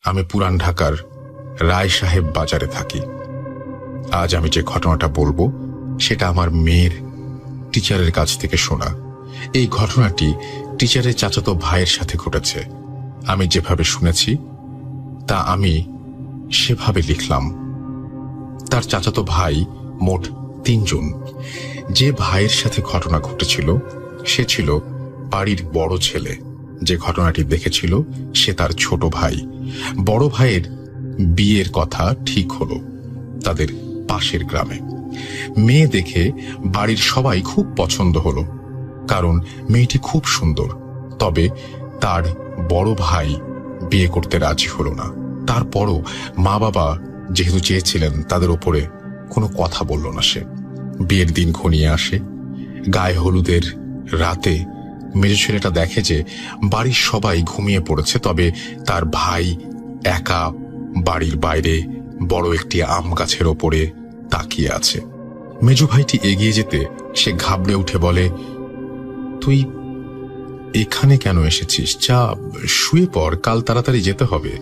আমি পুরান ঢাকার রায় সাহেব বাজারে থাকি। আজ আমি যে ঘটনাটা বলবো সেটা আমার মেয়ের টিচারের কাছ থেকে শোনা। এই ঘটনাটি টিচারের চাচাতো ভাইয়ের সাথে ঘটেছে। আমি যেভাবে শুনেছি তা আমি সেভাবে লিখলাম। তার চাচাতো ভাই মোট 3 জন। যে ভাইয়ের সাথে ঘটনা ঘটেছিল সে ছিল বাড়ির বড় ছেলে। যে ঘটনাটি দেখেছিল সে তার ছোট ভাই। বড় ভাইয়ের বিয়ের কথা ঠিক হলো তাদের পাশের গ্রামে। মেয়ে দেখে বাড়ির সবাই খুব পছন্দ হলো, কারণ মেয়েটি খুব সুন্দর। তবে তার বড় ভাই বিয়ে করতে রাজি হলো না। তারপরও মা বাবা যেহেতু চেয়েছিলেন, তাদের ওপরে কোনো কথা বলল না সে। বিয়ের দিন ঘনিয়ে আসে। গায়ে হলুদের রাতে মেজ ছেলেটা দেখে যে বাড়ির সবাই ঘুমিয়ে পড়েছে, তবে তার ভাই একা বাড়ির বাইরে বড় একটি আম গাছের ওপরে তাকিয়ে আছে। মেজ ভাইটি এগিয়ে যেতে সে ঘাবড়ে উঠে বলে, তুই এখানে কেন এসেছিস? যা শুয়ে পড়, কাল তাড়াতাড়ি যেতে হবে।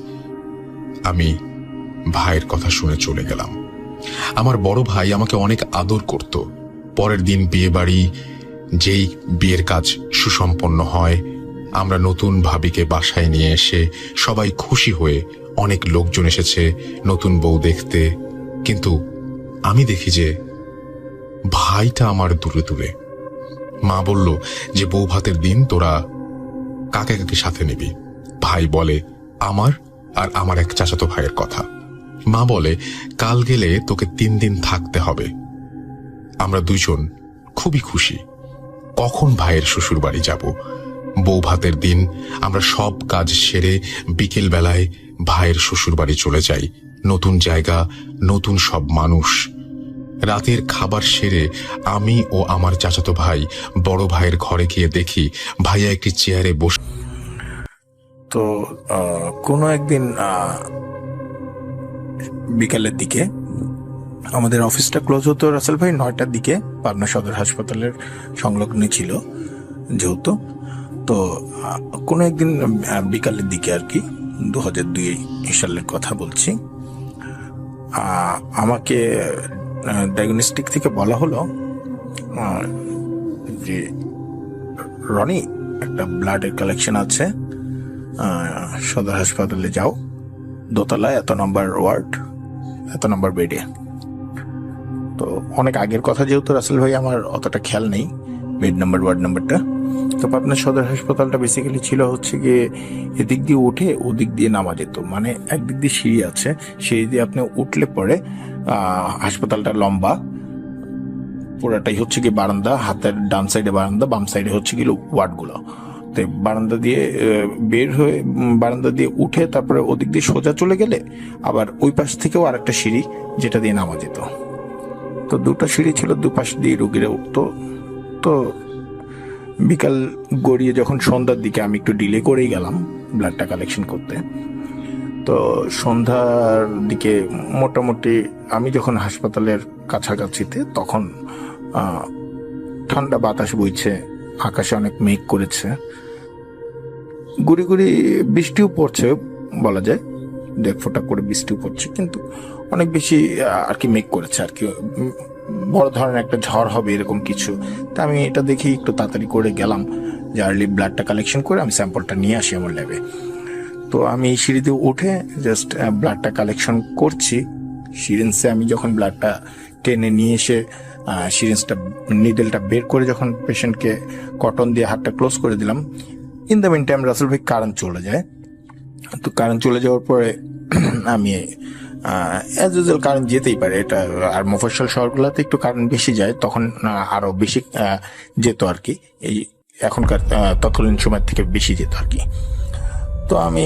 আমি ভাইয়ের কথা শুনে চলে গেলাম। আমার বড় ভাই আমাকে অনেক আদর করত। পরের দিন বিয়ে বাড়ি। যেই বিয়ের কাজ সুসম্পন্ন হয়, আমরা নতুন ভাবিকে বাসায় নিয়ে এসে সবাই খুশি হয়ে, অনেক লোকজন এসেছে নতুন বউ দেখতে। কিন্তু আমি দেখি যে ভাইটা আমার দূরে দূরে। মা বলল যে বউ ভাতের দিন তোরা কাকে কাকে সাথে নিবি। ভাই বলে আমার আর আমার এক চাচাতো ভাইয়ের কথা। মা বলে কাল গেলে তোকে 3 দিন থাকতে হবে। আমরা 2 জন খুবই খুশি। কখন ভাইয়ের শ্বশুর বাড়ি যাব। বউ ভাতের দিন আমরা সব কাজ সেরে বিকেল বেলায় ভাইয়ের শ্বশুর বাড়ি চলে যাই। নতুন জায়গা, নতুন সব মানুষ। রাতের খাবার সেরে আমি ও আমার চাচাতো ভাই বড় ভাইয়ের ঘরে গিয়ে দেখি ভাইয়া একটি চেয়ারে বসে। তো কোনো একদিন বিকালের দিকে আমাদের অফিসটা ক্লোজ হতো রাসেল ভাই 9টার দিকে। পাবনা সদর হাসপাতালের সংলগ্ন ছিল যেহেতু। তো কোনো একদিন বিকালের দিকে আর কি 2002 সালের কথা বলছি, আমাকে ডায়াগনস্টিক থেকে বলা হলো যে রনি, একটা ব্লাডের কালেকশন আছে, সদর হাসপাতালে যাও, দোতলায় এত নম্বর ওয়ার্ড, এত নম্বর বেডে। তো অনেক আগের কথা যেহেতু রাসেল ভাই, আমার অতটা খেয়াল নেই বেড নাম্বার ওয়ার্ড নাম্বারটা। তো আপনার সদর হাসপাতালটা বেসিক্যালি ছিল হচ্ছে গিয়ে এদিক দিয়ে উঠে ওদিক দিয়ে নামা যেত। মানে একদিক দিয়ে সিঁড়ি আছে, সিঁড়ি দিয়ে আপনি উঠলে পরে হাসপাতালটা লম্বা, পুরাটাই হচ্ছে কি বারান্দা। হাতের ডান সাইডে বারান্দা, বাম সাইডে হচ্ছে গিয়ে ওয়ার্ডগুলো। তো বারান্দা দিয়ে বের হয়ে বারান্দা দিয়ে উঠে তারপরে ওদিক দিয়ে সোজা চলে গেলে আবার ওই পাশ থেকেও আরেকটা সিঁড়ি যেটা দিয়ে নামা যেত। তো 2টা সিঁড়ি ছিল, দুপাশ দিয়ে রুগীরা উঠতো। তো বিকাল গড়িয়ে যখন সন্ধ্যার দিকে আমি একটু ডিলে করেই গেলাম ব্লাডটা কালেকশন করতে। তো সন্ধ্যার দিকে মোটামুটি আমি যখন হাসপাতালের কাছাকাছিতে, তখন ঠান্ডা বাতাস বইছে, আকাশে অনেক মেঘ করেছে, গুড়ি গুড়ি বৃষ্টিও পড়ছে বলা যায়, 1 ফোঁটা করে বৃষ্টিও পড়ছে, কিন্তু অনেক বেশি আর কি মেঘ করেছে আর কি, বড় ধরনের একটা ঝড় হবে এরকম কিছু। তা আমি এটা দেখি একটু তাড়াতাড়ি করে গেলাম যে আর্লি ব্লাডটা কালেকশন করে আমি স্যাম্পলটা নিয়ে আসি আমার ল্যাবে। তো আমি এই সিঁড়িতে উঠে জাস্ট ব্লাডটা কালেকশন করছি। সিরিঞ্জে আমি যখন ব্লাডটা টেনে নিয়ে এসে সিরিঞ্জটা নিডেলটা বের করে যখন পেশেন্টকে কটন দিয়ে হাতটা ক্লোজ করে দিলাম, in the mean time Russell ভাই কারেন্ট চলে যায়। তো কারেন্ট চলে যাওয়ার পরে আমি অ্যাজ ইউজুয়াল কারেন্ট যেতেই পারে, এটা আর মফস্বল শহরগুলোতে একটু কারেন্ট বেশি যায়, তখন আরো বেশি যেত আর কি, এই এখনকার তৎকালীন সময় থেকে বেশি যেত আর কি। তো আমি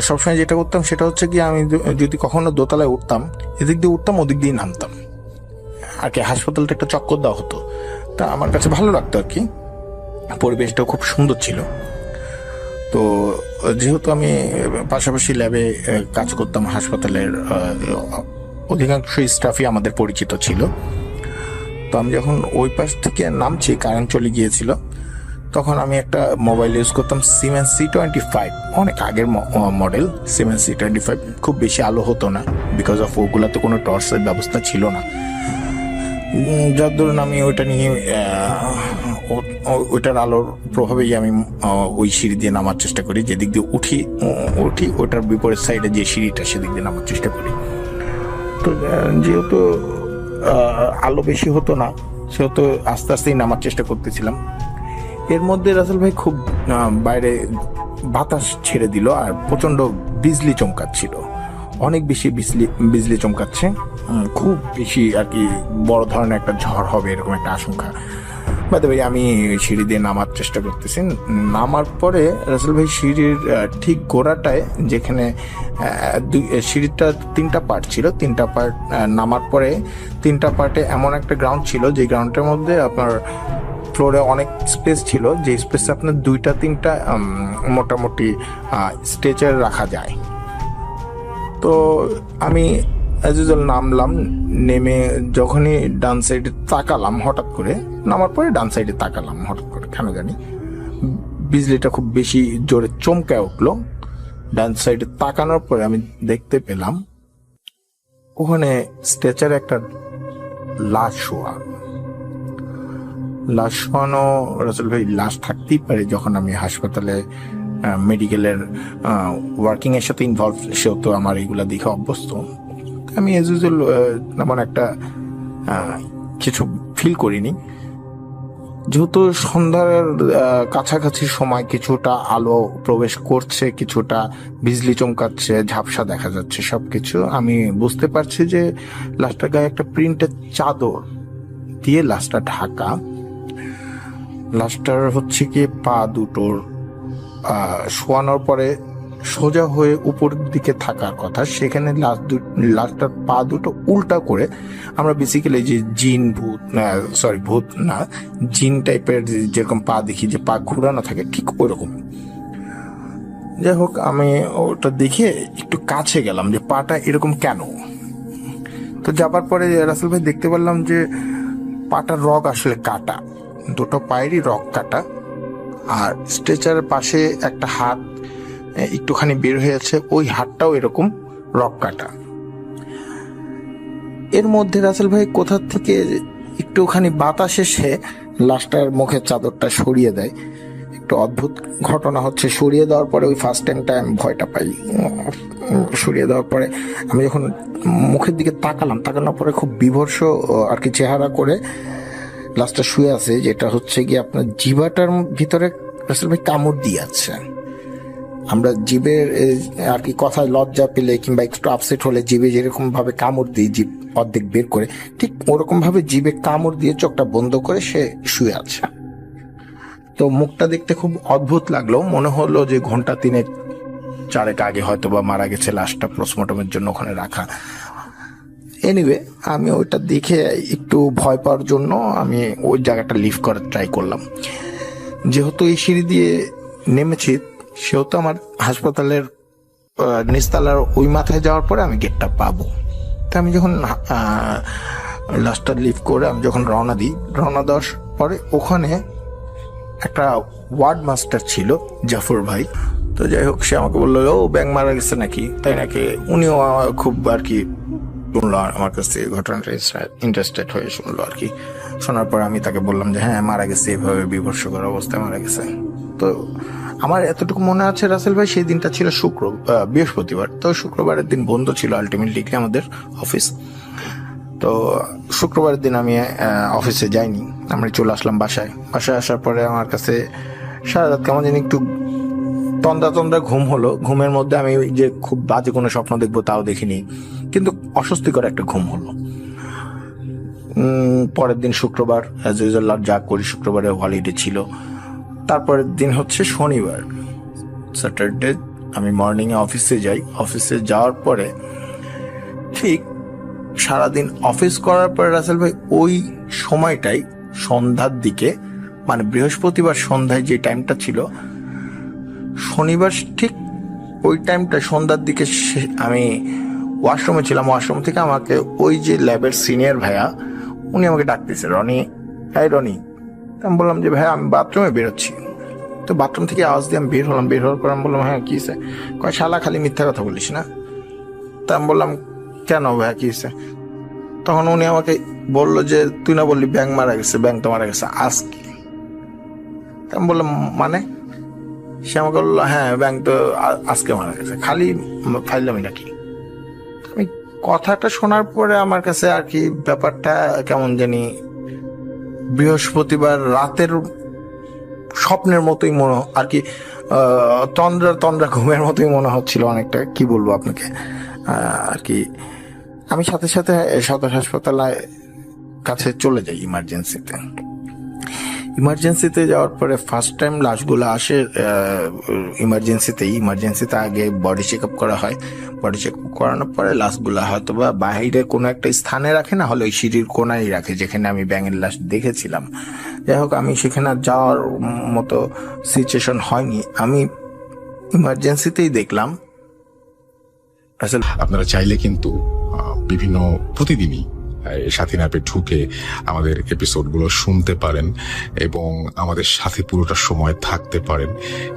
সবসময় যেটা করতাম সেটা হচ্ছে কি, আমি যদি কখনো দোতলায় উঠতাম, এদিক দিয়ে উঠতাম ওদিক দিয়ে নামতাম আর কি। হাসপাতালটা একটা চক্কর দেওয়া হতো, তা আমার কাছে ভালো লাগতো আর কি, পরিবেশটাও খুব সুন্দর ছিল। তো যেহেতু আমি পাশাপাশি ল্যাবে কাজ করতাম, হাসপাতালের অধিকাংশ স্টাফই আমাদের পরিচিত ছিল। তো আমি যখন ওই পাশ থেকে নামছি, কারেন্ট চলে গিয়েছিল, তখন আমি একটা মোবাইল ইউজ করতাম সিমেন্স C25, অনেক আগের মডেল সিমেন্স C25। খুব বেশি আলো হতো না, বিকজ অফ ওগুলাতে কোনো টর্চের ব্যবস্থা ছিল না। যার ধরুন আমি ওইটা নিয়ে ওইটার আলোর প্রভাবেই আমি ওই সিঁড়ি দিয়ে নামার চেষ্টা করি। যেদিক দিয়ে উঠি ওটার বিপরীত সাইডে যে সিঁড়িটা সেদিক দিয়ে নামার চেষ্টা করি। তো যেহেতু আলো বেশি হতো না, সেহেতু আস্তে আস্তেই নামার চেষ্টা করতেছিলাম। এর মধ্যে রাসেল ভাই খুব বাইরে বাতাস ছেড়ে দিল আর প্রচন্ড বিজলি চমকাচ্ছিল, অনেক বেশি বিজলি চমকাচ্ছে, খুব বেশি আর কি বড় ধরনের একটা ঝড় হবে এরকম একটা আশঙ্কা। বাদে ভাই আমি সিঁড়ি দিয়ে নামার চেষ্টা করতেছি। নামার পরে রাসেল ভাই সিঁড়ির ঠিক গোড়াটায়, যেখানে সিঁড়িটা 3টা পার্ট ছিল, 3টা পার্ট নামার পরে 3টা পার্টে এমন একটা গ্রাউন্ড ছিল যে গ্রাউন্ডের মধ্যে আপনার ফ্লোরে অনেক স্পেস ছিল, যে স্পেসে আপনার 2-3টা মোটামুটি স্ট্রেচার রাখা যায়। তো আমি অ্যাজ ইউজুয়াল নামলাম, নেমে যখনই ডান সাইডে তাকালাম, হঠাৎ করে নামার পরে ডান সাইডে তাকালাম, হঠাৎ করে কেন জানি বিজলিটা খুব বেশি জোরে চমকে উঠলো। ডান সাইডে তাকানোর পরে আমি দেখতে পেলাম ওখানে স্ট্রেচারে একটা লাশ শোয়ানো। রাসেল ভাই লাশ থাকতেই পারে, যখন আমি হাসপাতালে মেডিকেলের ওয়ার্কিং এর সাথে ইনভলভ, সেও তো আমার এইগুলা দেখে অভ্যস্ত। আমি এজ ইউজুয়াল তেমন একটা কিছু ফিল করিনি। যেহেতু সন্ধ্যার কাছাকাছি সময় কিছুটা আলো প্রবেশ করছে, কিছুটা বিজলি চমকাচ্ছে, ঝাপসা দেখা যাচ্ছে সবকিছু, আমি বুঝতে পারছি যে লাশটার গায়ে একটা প্রিন্টের চাদর দিয়ে লাশটা ঢাকা। লাশটার হচ্ছে কি পা দুটোর শোয়ানোর পরে সোজা হয়ে উপরের দিকে থাকার কথা, সেখানে লাশটার পা দুটো উল্টা করে, আমরা বেসিক্যালি যে ভূত না, জিন টাইপের যেরকম পা দেখি, যে পা ঘুরানো থাকে, ঠিক ওরকম। যাই হোক, আমি ওটা দেখে একটু কাছে গেলাম যে পাটা এরকম কেন। তো যাবার পরে রাসেল ভাই দেখতে পারলাম যে পাটার রগ আসলে কাটা, দুটো পায়েরই রগ কাটা, আর স্ট্রেচারের পাশে একটা হাত একটুখানি বের হয়েছে, ওই হাতটাও এরকম রগ কাটা। এর মধ্যে রাসেল ভাই কোথা থেকে একটুখানি বাতাস এসে লাশটার মুখের চাদরটা সরিয়ে দেয়। একটু অদ্ভুত ঘটনা হচ্ছে, সরিয়ে দেওয়ার পরে ওই ফার্স্ট টাইমটা আমি ভয়টা পাই। সরিয়ে দেওয়ার পরে আমি যখন মুখের দিকে তাকানোর পরে খুব বিভৎস আর কি চেহারা করে লাশটা শুয়ে আছে, যেটা হচ্ছে কি আপনার জিভাটার ভিতরে রাসেল ভাই কামড় দিয়ে আছে। আমরা জিভের আর কি কথায় লজ্জা পেলে কিংবা একটু আপসেট হলে জিভে যেরকম ভাবে কামড় দিই, জিভ অর্ধেক বের করে, ঠিক ওরকম ভাবে জিভে কামড় দিয়ে চোখটা বন্ধ করে সে শুয়ে আছে। তো মুখটা দেখতে খুব অদ্ভুত লাগলো, মনে হলো যে ঘন্টা 3-4 আগে হয়তো বা মারা গেছে, লাশটা পোস্টমর্টমের জন্য ওখানে রাখা। এনিওয়ে, আমি ওইটা দেখে একটু ভয় পাওয়ার জন্য আমি ওই জায়গাটা লিভ করার ট্রাই করলাম। যেহেতু এই সিঁড়ি দিয়ে নেমেছি, সেহেতু আমার হাসপাতালের নিচতলার ওই মাথায় যাওয়ার পরে আমি গেটটা পাবো। তা আমি যখন লাস্টটা লিভ করে আমি যখন রওনা দেওয়ার পরে ওখানে একটা ওয়ার্ড মাস্টার ছিল, জাফর ভাই। তো যাই হোক, সে আমাকে বললো, ও ব্যাং মারা গেছে নাকি, তাই নাকি। উনিও খুব আর কি শুনলো আমার কাছ থেকে ঘটনাটা, ইন্টারেস্টেড হয়ে শুনলো আর কি। শোনার পর আমি তাকে বললাম যে হ্যাঁ মারা গেছে, এভাবে বিভৎসকর অবস্থায় মারা গেছে। তো আমার এতটুকু মনে আছে রাসেল ভাই, সেই দিনটা ছিল বৃহস্পতিবার। তো শুক্রবারের দিন বন্ধ ছিল আলটিমেটলি আমাদের অফিস। তো শুক্রবারের দিন আমি অফিসে যাইনি, আমরা চলে আসলাম বাসায়। আসার পরে আমার কাছে সারা রাত কেমন যেন একটু তন্দ্রা ঘুম হলো। ঘুমের মধ্যে আমি যে খুব বাজে কোনো স্বপ্ন দেখবো তাও দেখিনি, কিন্তু অস্বস্তিকর একটা ঘুম হলো। পরের দিন শুক্রবার, অ্যাজ ইউজুয়াল যা করি, শুক্রবারে হলিডে ছিল। তারপরের দিন হচ্ছে শনিবার, স্যাটারডে। আমি মর্নিংয়ে অফিসে যাই। অফিসে যাওয়ার পরে ঠিক সারাদিন অফিস করার পরে রাসেল ভাই ওই সময়টাই সন্ধ্যার দিকে, মানে বৃহস্পতিবার সন্ধ্যায় যে টাইমটা ছিল, শনিবার ঠিক ওই টাইমটা সন্ধ্যার দিকে আমি ওয়াশরুমে ছিলাম। ওয়াশরুম থেকে আমাকে ওই যে ল্যাবের সিনিয়র ভাইয়া, উনি আমাকে ডাকতেছে, রনি, হ্যাঁ রনি। আমি বললাম যে ভাইয়া আমি বাথরুমে বেরোচ্ছি। তো বাথরুম থেকে আওয়াজ দিয়ে আমি বের হলাম, বের হওয়ার পর আমি বললাম হ্যাঁ কি হয়েছে? কয় শালা খালি মিথ্যা কথা বলিস না। তা আমি বললাম কেন ভাইয়া কি হয়েছে? তখন উনি আমাকে বললো যে তুই না বললি ব্যাংক মারা গেছে, ব্যাংক তো মারা গেছে আজকে। তা আমি বললাম মানে? সে আমাকে বললো হ্যাঁ ব্যাংক তো আজকে মারা গেছে, খালি ফাইলামি নাকি। আমি কথাটা শোনার পরে আমার কাছে আর কি ব্যাপারটা কেমন জানি বৃহস্পতিবার রাতের স্বপ্নের মতোই মনে আর কি, তন্দ্রা তন্দ্রা ঘুমের মতোই মনে হচ্ছিল অনেকটা। কি বলবো আপনাকে আর কি। আমি সাথে সাথে সদর হাসপাতালের কাছে চলে যাই ইমার্জেন্সিতে। ইমার্জেন্সিতে যাওয়ার পরে ফার্স্ট টাইম লাশগুলো আসে ইমার্জেন্সিতে আগে বডি চেক আপ করা হয়। বডি চেক আপ করানোর পরে লাশগুলো হয়তো বা বাইরে কোনো একটা স্থানে রাখে, না হলে ওই সিঁড়ির কোনায় রাখে যেখানে আমি ব্যাঙের লাশ দেখেছিলাম। যাই হোক আমি সেখানে যাওয়ার মতো সিচুয়েশন হয়নি, আমি ইমার্জেন্সিতেই দেখলাম। আসলে আপনারা চাইলে কিন্তু বিভিন্ন প্রতিদিনই সাথী ন্যাপে ঢুকে আমাদের এপিসোডগুলো শুনতে পারেন এবং আমাদের সাথে পুরোটা সময় থাকতে পারেন।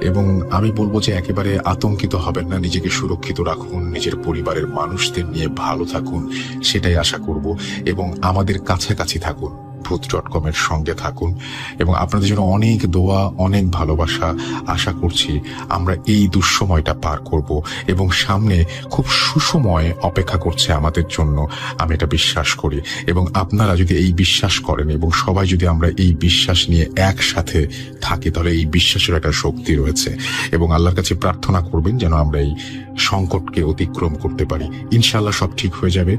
এবং আমি বলবো যে একেবারে আতঙ্কিত হবেন না, নিজেকে সুরক্ষিত রাখুন, নিজের পরিবারের মানুষদের নিয়ে ভালো থাকুন, সেটাই আশা করব। এবং আমাদের কাছাকাছি থাকুন, ভূত.com এর সঙ্গে থাকুন এবং আপনাদের জন্য অনেক দোয়া, অনেক ভালোবাসা। আশা করছি আমরা এই দুঃসময়টা পার করব এবং সামনে খুব সুসময় অপেক্ষা করছে আমাদের জন্য, আমি এটা বিশ্বাস করি। এবং আপনারা যদি এই বিশ্বাস করেন এবং সবাই যদি আমরা এই বিশ্বাস নিয়ে একসাথে থাকি, তাহলে এই বিশ্বাসের একটা শক্তি রয়েছে। এবং আল্লাহর কাছে প্রার্থনা করবেন যেন আমরা এই সংকটকে অতিক্রম করতে পারি। ইনশাআল্লাহ সব ঠিক হয়ে যাবে।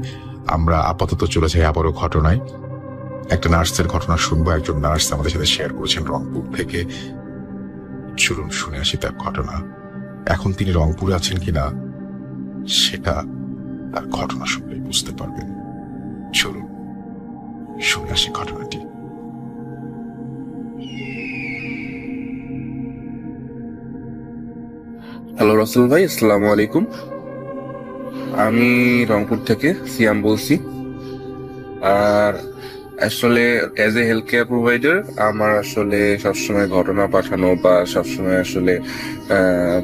আমরা আপাতত চলে যাই আবারও ঘটনায়। একটা নার্সের ঘটনা শুনবো। একজন নার্স আমাদের সাথে শেয়ার করেছেন রংপুর থেকে। চলুন শুনে আসি তার ঘটনা। এখন তিনি রংপুরে আছেন কিনা সেটা তার ঘটনা শুনলেই বুঝতে পারবেন। চলুন শুনে আসি ঘটনাটি। হ্যালো রাসেল ভাই, আসসালামু আলাইকুম। আমি রংপুর থেকে সিয়াম বলছি। আর আসলে as a health care provider আমার আসলে সবসময় ঘটনা পাঠানো বা সবসময় আসলে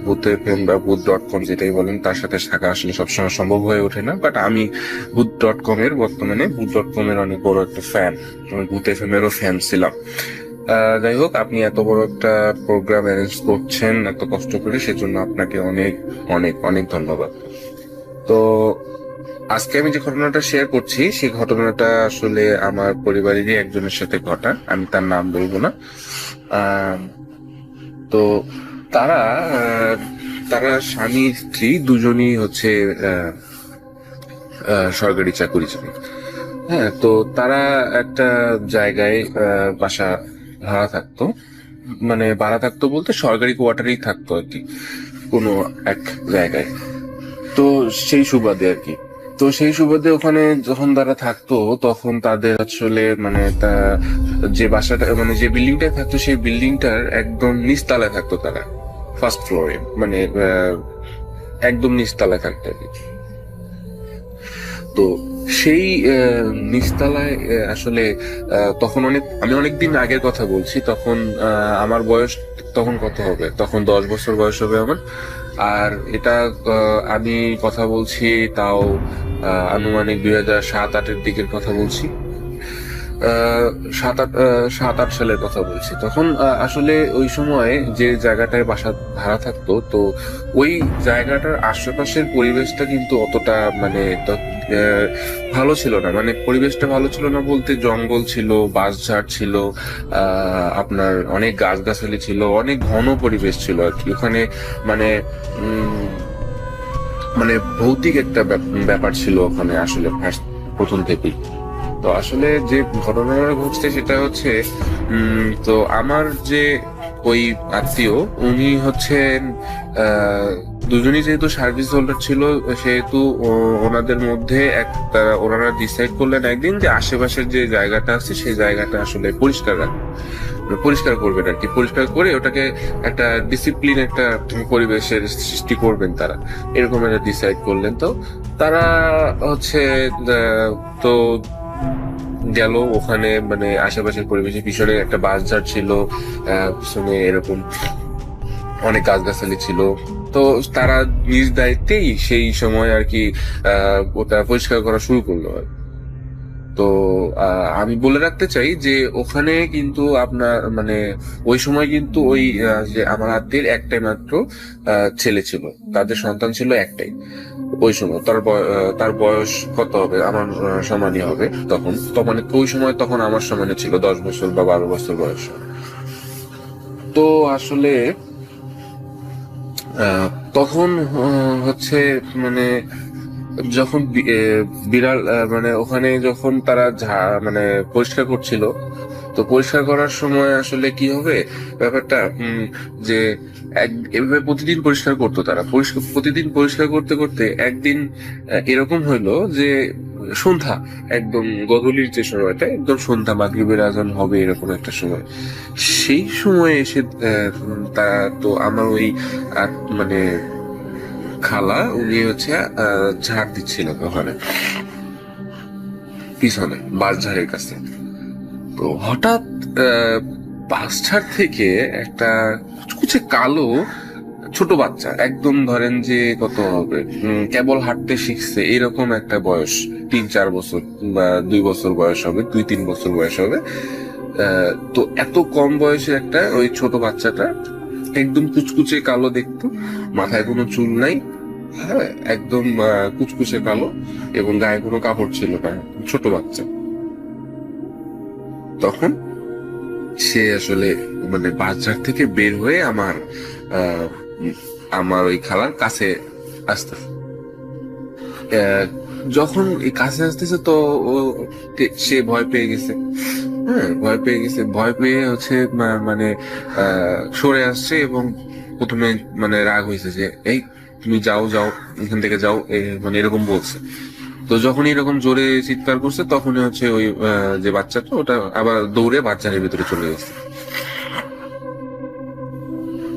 ভূত.fm বা ভূত.com যেটাই বলেন তার সাথে থাকা আসলে সবসময় সম্ভব হয়ে ওঠে না। বাট আমি ভূত.com এর বর্তমানে ভূত.com এর অনেক বড় একটা ফ্যান, ভূত.fm এরও ফ্যান ছিলাম। যাই হোক, আপনি এত বড় একটা প্রোগ্রাম অ্যারেঞ্জ করছেন এত কষ্ট করে, সেজন্য আপনাকে অনেক অনেক অনেক ধন্যবাদ। তো আজকে আমি যে ঘটনাটা শেয়ার করছি সেই ঘটনাটা আসলে আমার পরিবারেরই একজনের সাথে ঘটা, আমি তার নাম বলবো না। তো তারা তারা স্বামী স্ত্রী দুজনই হচ্ছে সরকারি চাকরিজীবী। হ্যাঁ, তো তারা একটা জায়গায় বাসা ভাড়া থাকতো, মানে ভাড়া থাকতো বলতে সরকারি কোয়ার্টারেই থাকতো আর কি, কোনো এক জায়গায়। তো সেই সুবাদে আর কি, তো সেই সুবাদে ওখানে যখন তারা থাকতো তখন তাদের আসলে মানে যে বাসাটা মানে যে বিল্ডিংটায় থাকতো সেই বিল্ডিংটার একদম নিচতলায় থাকতো তারা, ফার্স্ট ফ্লোরে, মানে একদম নিচতলায় থাকতো আর কি। তো সেই নিচতলায় আসলে তখন আমি অনেকদিন আগের কথা বলছি, তখন আমার বয়স তখন কত হবে, তখন 10 বছর বয়স হবে আমার। আর এটা আমি কথা বলছি তাও আনুমানিক 2007-08 দিকের কথা বলছি, 7-8 সালের কথা বলছি। তখন আসলে ওই সময় যে জায়গাটায় বাসা ভাড়া থাকতো, তো ওই জায়গাটার আশেপাশের পরিবেশটা কিন্তু অতটা মানে ভালো ছিল না। মানে পরিবেশটা ভালো ছিল না বলতে জঙ্গল ছিল, বাঁশঝাড় ছিল, আপনার অনেক গাছগাছালি ছিল, অনেক ঘন পরিবেশ ছিল আর কি ওখানে। মানে মানে ভৌতিক একটা ব্যাপার ছিল ওখানে আসলে প্রথম থেকেই। তো আসলে যে ঘটনাটা ঘটছে সেটা হচ্ছে তো আমার যে ওই আত্মীয় উনি হচ্ছেন দুজনই যেহেতু সার্ভিস হোল্ডার ছিল, সেহেতু ওনাদের মধ্যে ওনারা ডিসাইড করলেন একদিন যে আশেপাশের যে জায়গাটা আছে সেই জায়গাটা আসলে পরিষ্কার করবেন আর কি। পরিষ্কার করে ওটাকে একটা ডিসিপ্লিন, একটা পরিবেশের সৃষ্টি করবেন তারা, এরকম একটা ডিসাইড করলেন। তো তারা হচ্ছে তো গেল ওখানে, মানে আশেপাশের পরিবেশের পিছনে একটা বাঁশঝাড় ছিল, পিছনে এরকম অনেক গাছগাছালি ছিল। তো তারা নিজ দায়িত্বেই সেই সময় আর কি ওটা পরিষ্কার করা শুরু করলো। তো আমি বলে রাখতে চাই যে ওখানে কিন্তু আপনার মানে ওই সময় কিন্তু ওই যে আমার আত্মীয়ের একটাই মাত্র ছেলে ছিল, তাদের সন্তান ছিল একটাই। ওই সময় তার বয়স কত হবে, আমার সমানই হবে তখন। তখন ওই সময় তখন আমার সমানে ছিল 10 বছর বা 12 বছর বয়স। তো আসলে তখন হচ্ছে মানে যখন বিড়াল মানে ওখানে যখন তারা মানে পরিষ্কার করছিল, তো পরিষ্কার করার সময় আসলে কি হবে ব্যাপারটা, যে এভাবে প্রতিদিন পরিষ্কার করতো তারা। প্রতিদিন পরিষ্কার করতে করতে একদিন এরকম হইলো যে সন্ধ্যা, একদম গধূলির যে সময়টা, একদম সন্ধ্যা মাগরিবের আজান হবে এরকম একটা সময়, সেই সময় এসে তা তো আমার ওই মানে খালা উনি হচ্ছে ঝাড় দিচ্ছিলেন ওখানে পিছনে বাঁশঝাড়ের কাছে। তো হঠাৎ বাঁশঝাড় থেকে একটা কুচকুচে কালো ছোট বাচ্চা, একদম ধরেন যে কত হবে, কেবল হাঁটতে শিখছে এরকম একটা বয়স, 3-4 বছর বা 2 বছর বয়স হবে, 2-3 বছর বয়স হবে। তো এত কম বয়সে একটা ওই ছোট বাচ্চাটা একদম কুচকুচে কালো দেখতো, মাথায় কোনো চুল নাই, হ্যাঁ একদম কুচকুচে কালো, এবং গায়ে কোনো কাপড় ছিল না, ছোট বাচ্চা। তখন সে আসলে মানে বাজার থেকে বের হয়ে আমার ওই খালার কাছে আসতে, যখন এই কাছে আসতেছে তো সে ভয় পেয়ে গেছে। হ্যাঁ ভয় পেয়ে হচ্ছে মানে সরে আসছে, এবং প্রথমে মানে রাগ হয়েছে যে এই তুমি যাও এখান থেকে যাও, মানে এরকম বলছে। তো যখন এরকম জোরে চিৎকার করছে তখনই হচ্ছে ওই যে বাচ্চাটা ওটা আবার দৌড়ে বাচ্চার ভিতরে চলে গেছে।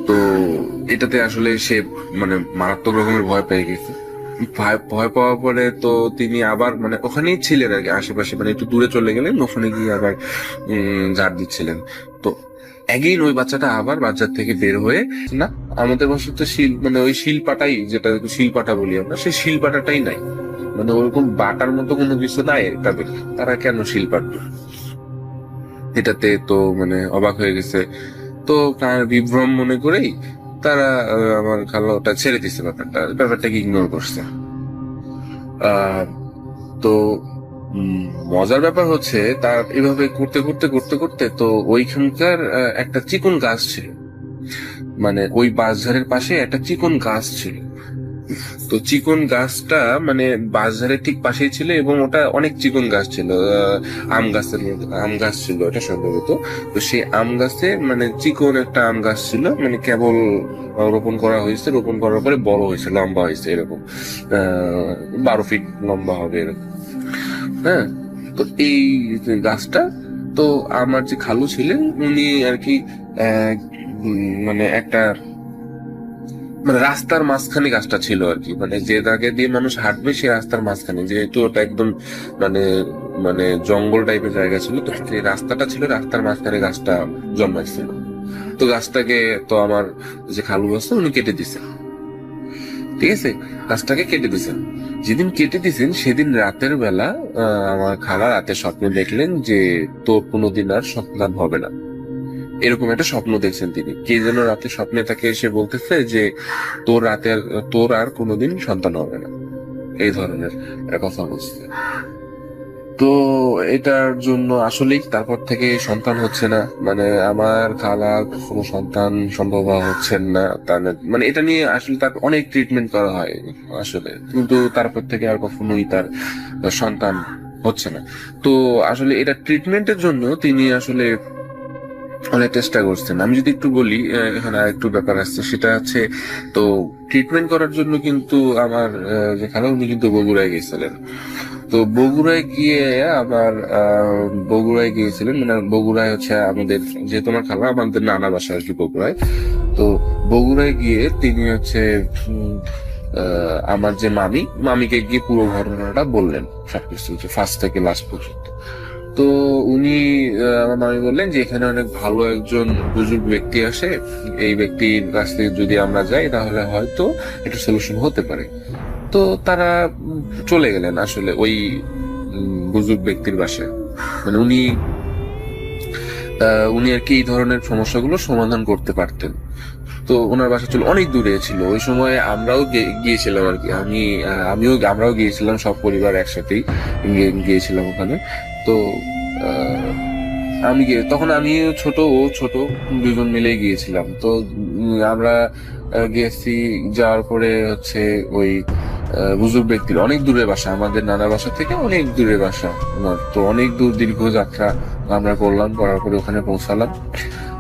তো এটাতে আসলে সে মানে মারাত্মক রকমের ভয় পেয়ে গেছে। ভয় পাওয়ার পরে তো তিনি আবার মানে ওখানেই ছিলেন আর কি, আশেপাশে মানে একটু দূরে চলে গেলেন, ওখানে গিয়ে আবার ঝাড় দিচ্ছিলেন। তো একদিন ওই বাচ্চাটা আবার বাচ্চার থেকে বের হয়ে, না আমাদের বাসায় তো মানে ওই শিলপাটাই, যেটা শিলপাটা বলি আমরা, সেই শিলপাটাটাই নাই, মানে ওরকম বাটার মতো কোনো কিছু নাই তাদের, তারা কেন শিলপাট, এটাতে তো মানে অবাক হয়ে গেছে। তো বিভ্রম মনে করেই তারা আমার খালা ওটা ছেড়ে দিচ্ছে, ব্যাপারটাকে ইগনোর করছে। তো মজার ব্যাপার হচ্ছে তার এভাবে করতে করতে করতে করতে তো ওইখানকার একটা চিকন গাছ ছিল, মানে ওই বাঁশঝাড়ের পাশে একটা চিকন গাছ ছিল। তো চিকন গাছটা মানে বাঁশঝাড়ের ঠিক পাশেই ছিল, এবং ওটা অনেক চিকন গাছ ছিল, আম গাছের মতো আম গাছ ছিল এটা সম্ভবত। তো সেই আম গাছে মানে চিকন একটা আম গাছ ছিল, মানে কেবল রোপণ করা হয়েছে, রোপণ করার পরে বড় হয়েছে, লম্বা হয়েছে এরকম 12 ফিট লম্বা হবে এরকম। হ্যাঁ, তো এই গাছটা, তো আমার যে খালু ছিলেন উনি আর কি মানে একটা মানে রাস্তার মাঝখানে গাছটা ছিল আর কি, মানে যে দাগে দিয়ে মানুষ হাঁটবে সে রাস্তার মাঝখানে, যেহেতু ওটা একদম মানে মানে জঙ্গল টাইপের জায়গা ছিল, তো সেই রাস্তাটা ছিল, রাস্তার মাঝখানে গাছটা জন্মাইছিল। তো গাছটাকে তো আমার যে খালু আছে উনি কেটে দিছেন, ঠিক আছে, গাছটাকে কেটে দিছেন। যেদিন কেটে দিছেন সেদিন রাতের বেলা আমার খালা রাতে স্বপ্নে দেখলেন যে তোর কোনোদিন আর সন্তান হবে না, এরকম একটা স্বপ্ন দেখছেন তিনি। কে যেন রাতে স্বপ্নে তাকে এসে বলতেছে যে তোর আর কোনোদিন সন্তান হবে না, এই ধরনের একটা কথা বলছে। তো এটার জন্য আসলেই তারপর থেকে সন্তান হচ্ছে না, মানে আমার খালার কোনো সন্তান সম্ভব হচ্ছেন না, মানে এটা নিয়ে আসলে তার অনেক ট্রিটমেন্ট করা হয় আসলে, কিন্তু তারপর থেকে আর কখনোই তার সন্তান হচ্ছে না। তো আসলে এটা ট্রিটমেন্টের জন্য তিনি আসলে অনেক চেষ্টা করছেন। আমি যদি একটু বলি, এখানে আরেকটু ব্যাপার আসছে, সেটা হচ্ছে তো ট্রিটমেন্ট করার জন্য কিন্তু আমার যেখানে উনি কিন্তু বগুড়ায় গেছিলেন। তো বগুড়ায় গিয়ে বগুড়ায় গিয়েছিলেন, মানে বগুড়ায় হচ্ছে আমাদের, যেহেতু আমার খালা আমাদের নানা বাসা আর কি বগুড়ায়। তো বগুড়ায় গিয়ে তিনি হচ্ছে আমার যে মামিকে গিয়ে পুরো ঘটনাটা বললেন, সবকিছু ফার্স্ট থেকে লাস্ট পর্যন্ত। তো তো উনি আমার মামি বললেন যে এখানে অনেক ভালো একজন বুজুর্গ ব্যক্তি আসে, এই ব্যক্তির কাছ থেকে যদি আমরা যাই তাহলে হয়তো একটা সলিউশন হতে পারে। তো তারা চলে গেলেন আসলে ওই বুজুর্গ ব্যক্তির বাসায়। মানে উনি আর কি এই ধরনের সমস্যাগুলো সমাধান করতে পারতেন। তো ওনার বাসা ছিল অনেক দূরে ছিল, ওই সময় আমরাও গিয়েছিলাম আর কি, আমরাও গিয়েছিলাম, সব পরিবার একসাথেই গিয়েছিলাম ওখানে। তো তখন আমিও ছোট, ও ছোট, দুজন মিলে গিয়েছিলাম। তো আমরা গিয়েছি, যাওয়ার পরে হচ্ছে ওই বুজুর্গ ব্যক্তির অনেক দূরে বাসা, আমাদের নানা বাসা থেকে অনেক দূরে বাসা ওনার। তো অনেক দূর দীর্ঘ যাত্রা আমরা করলাম, করার পরে ওখানে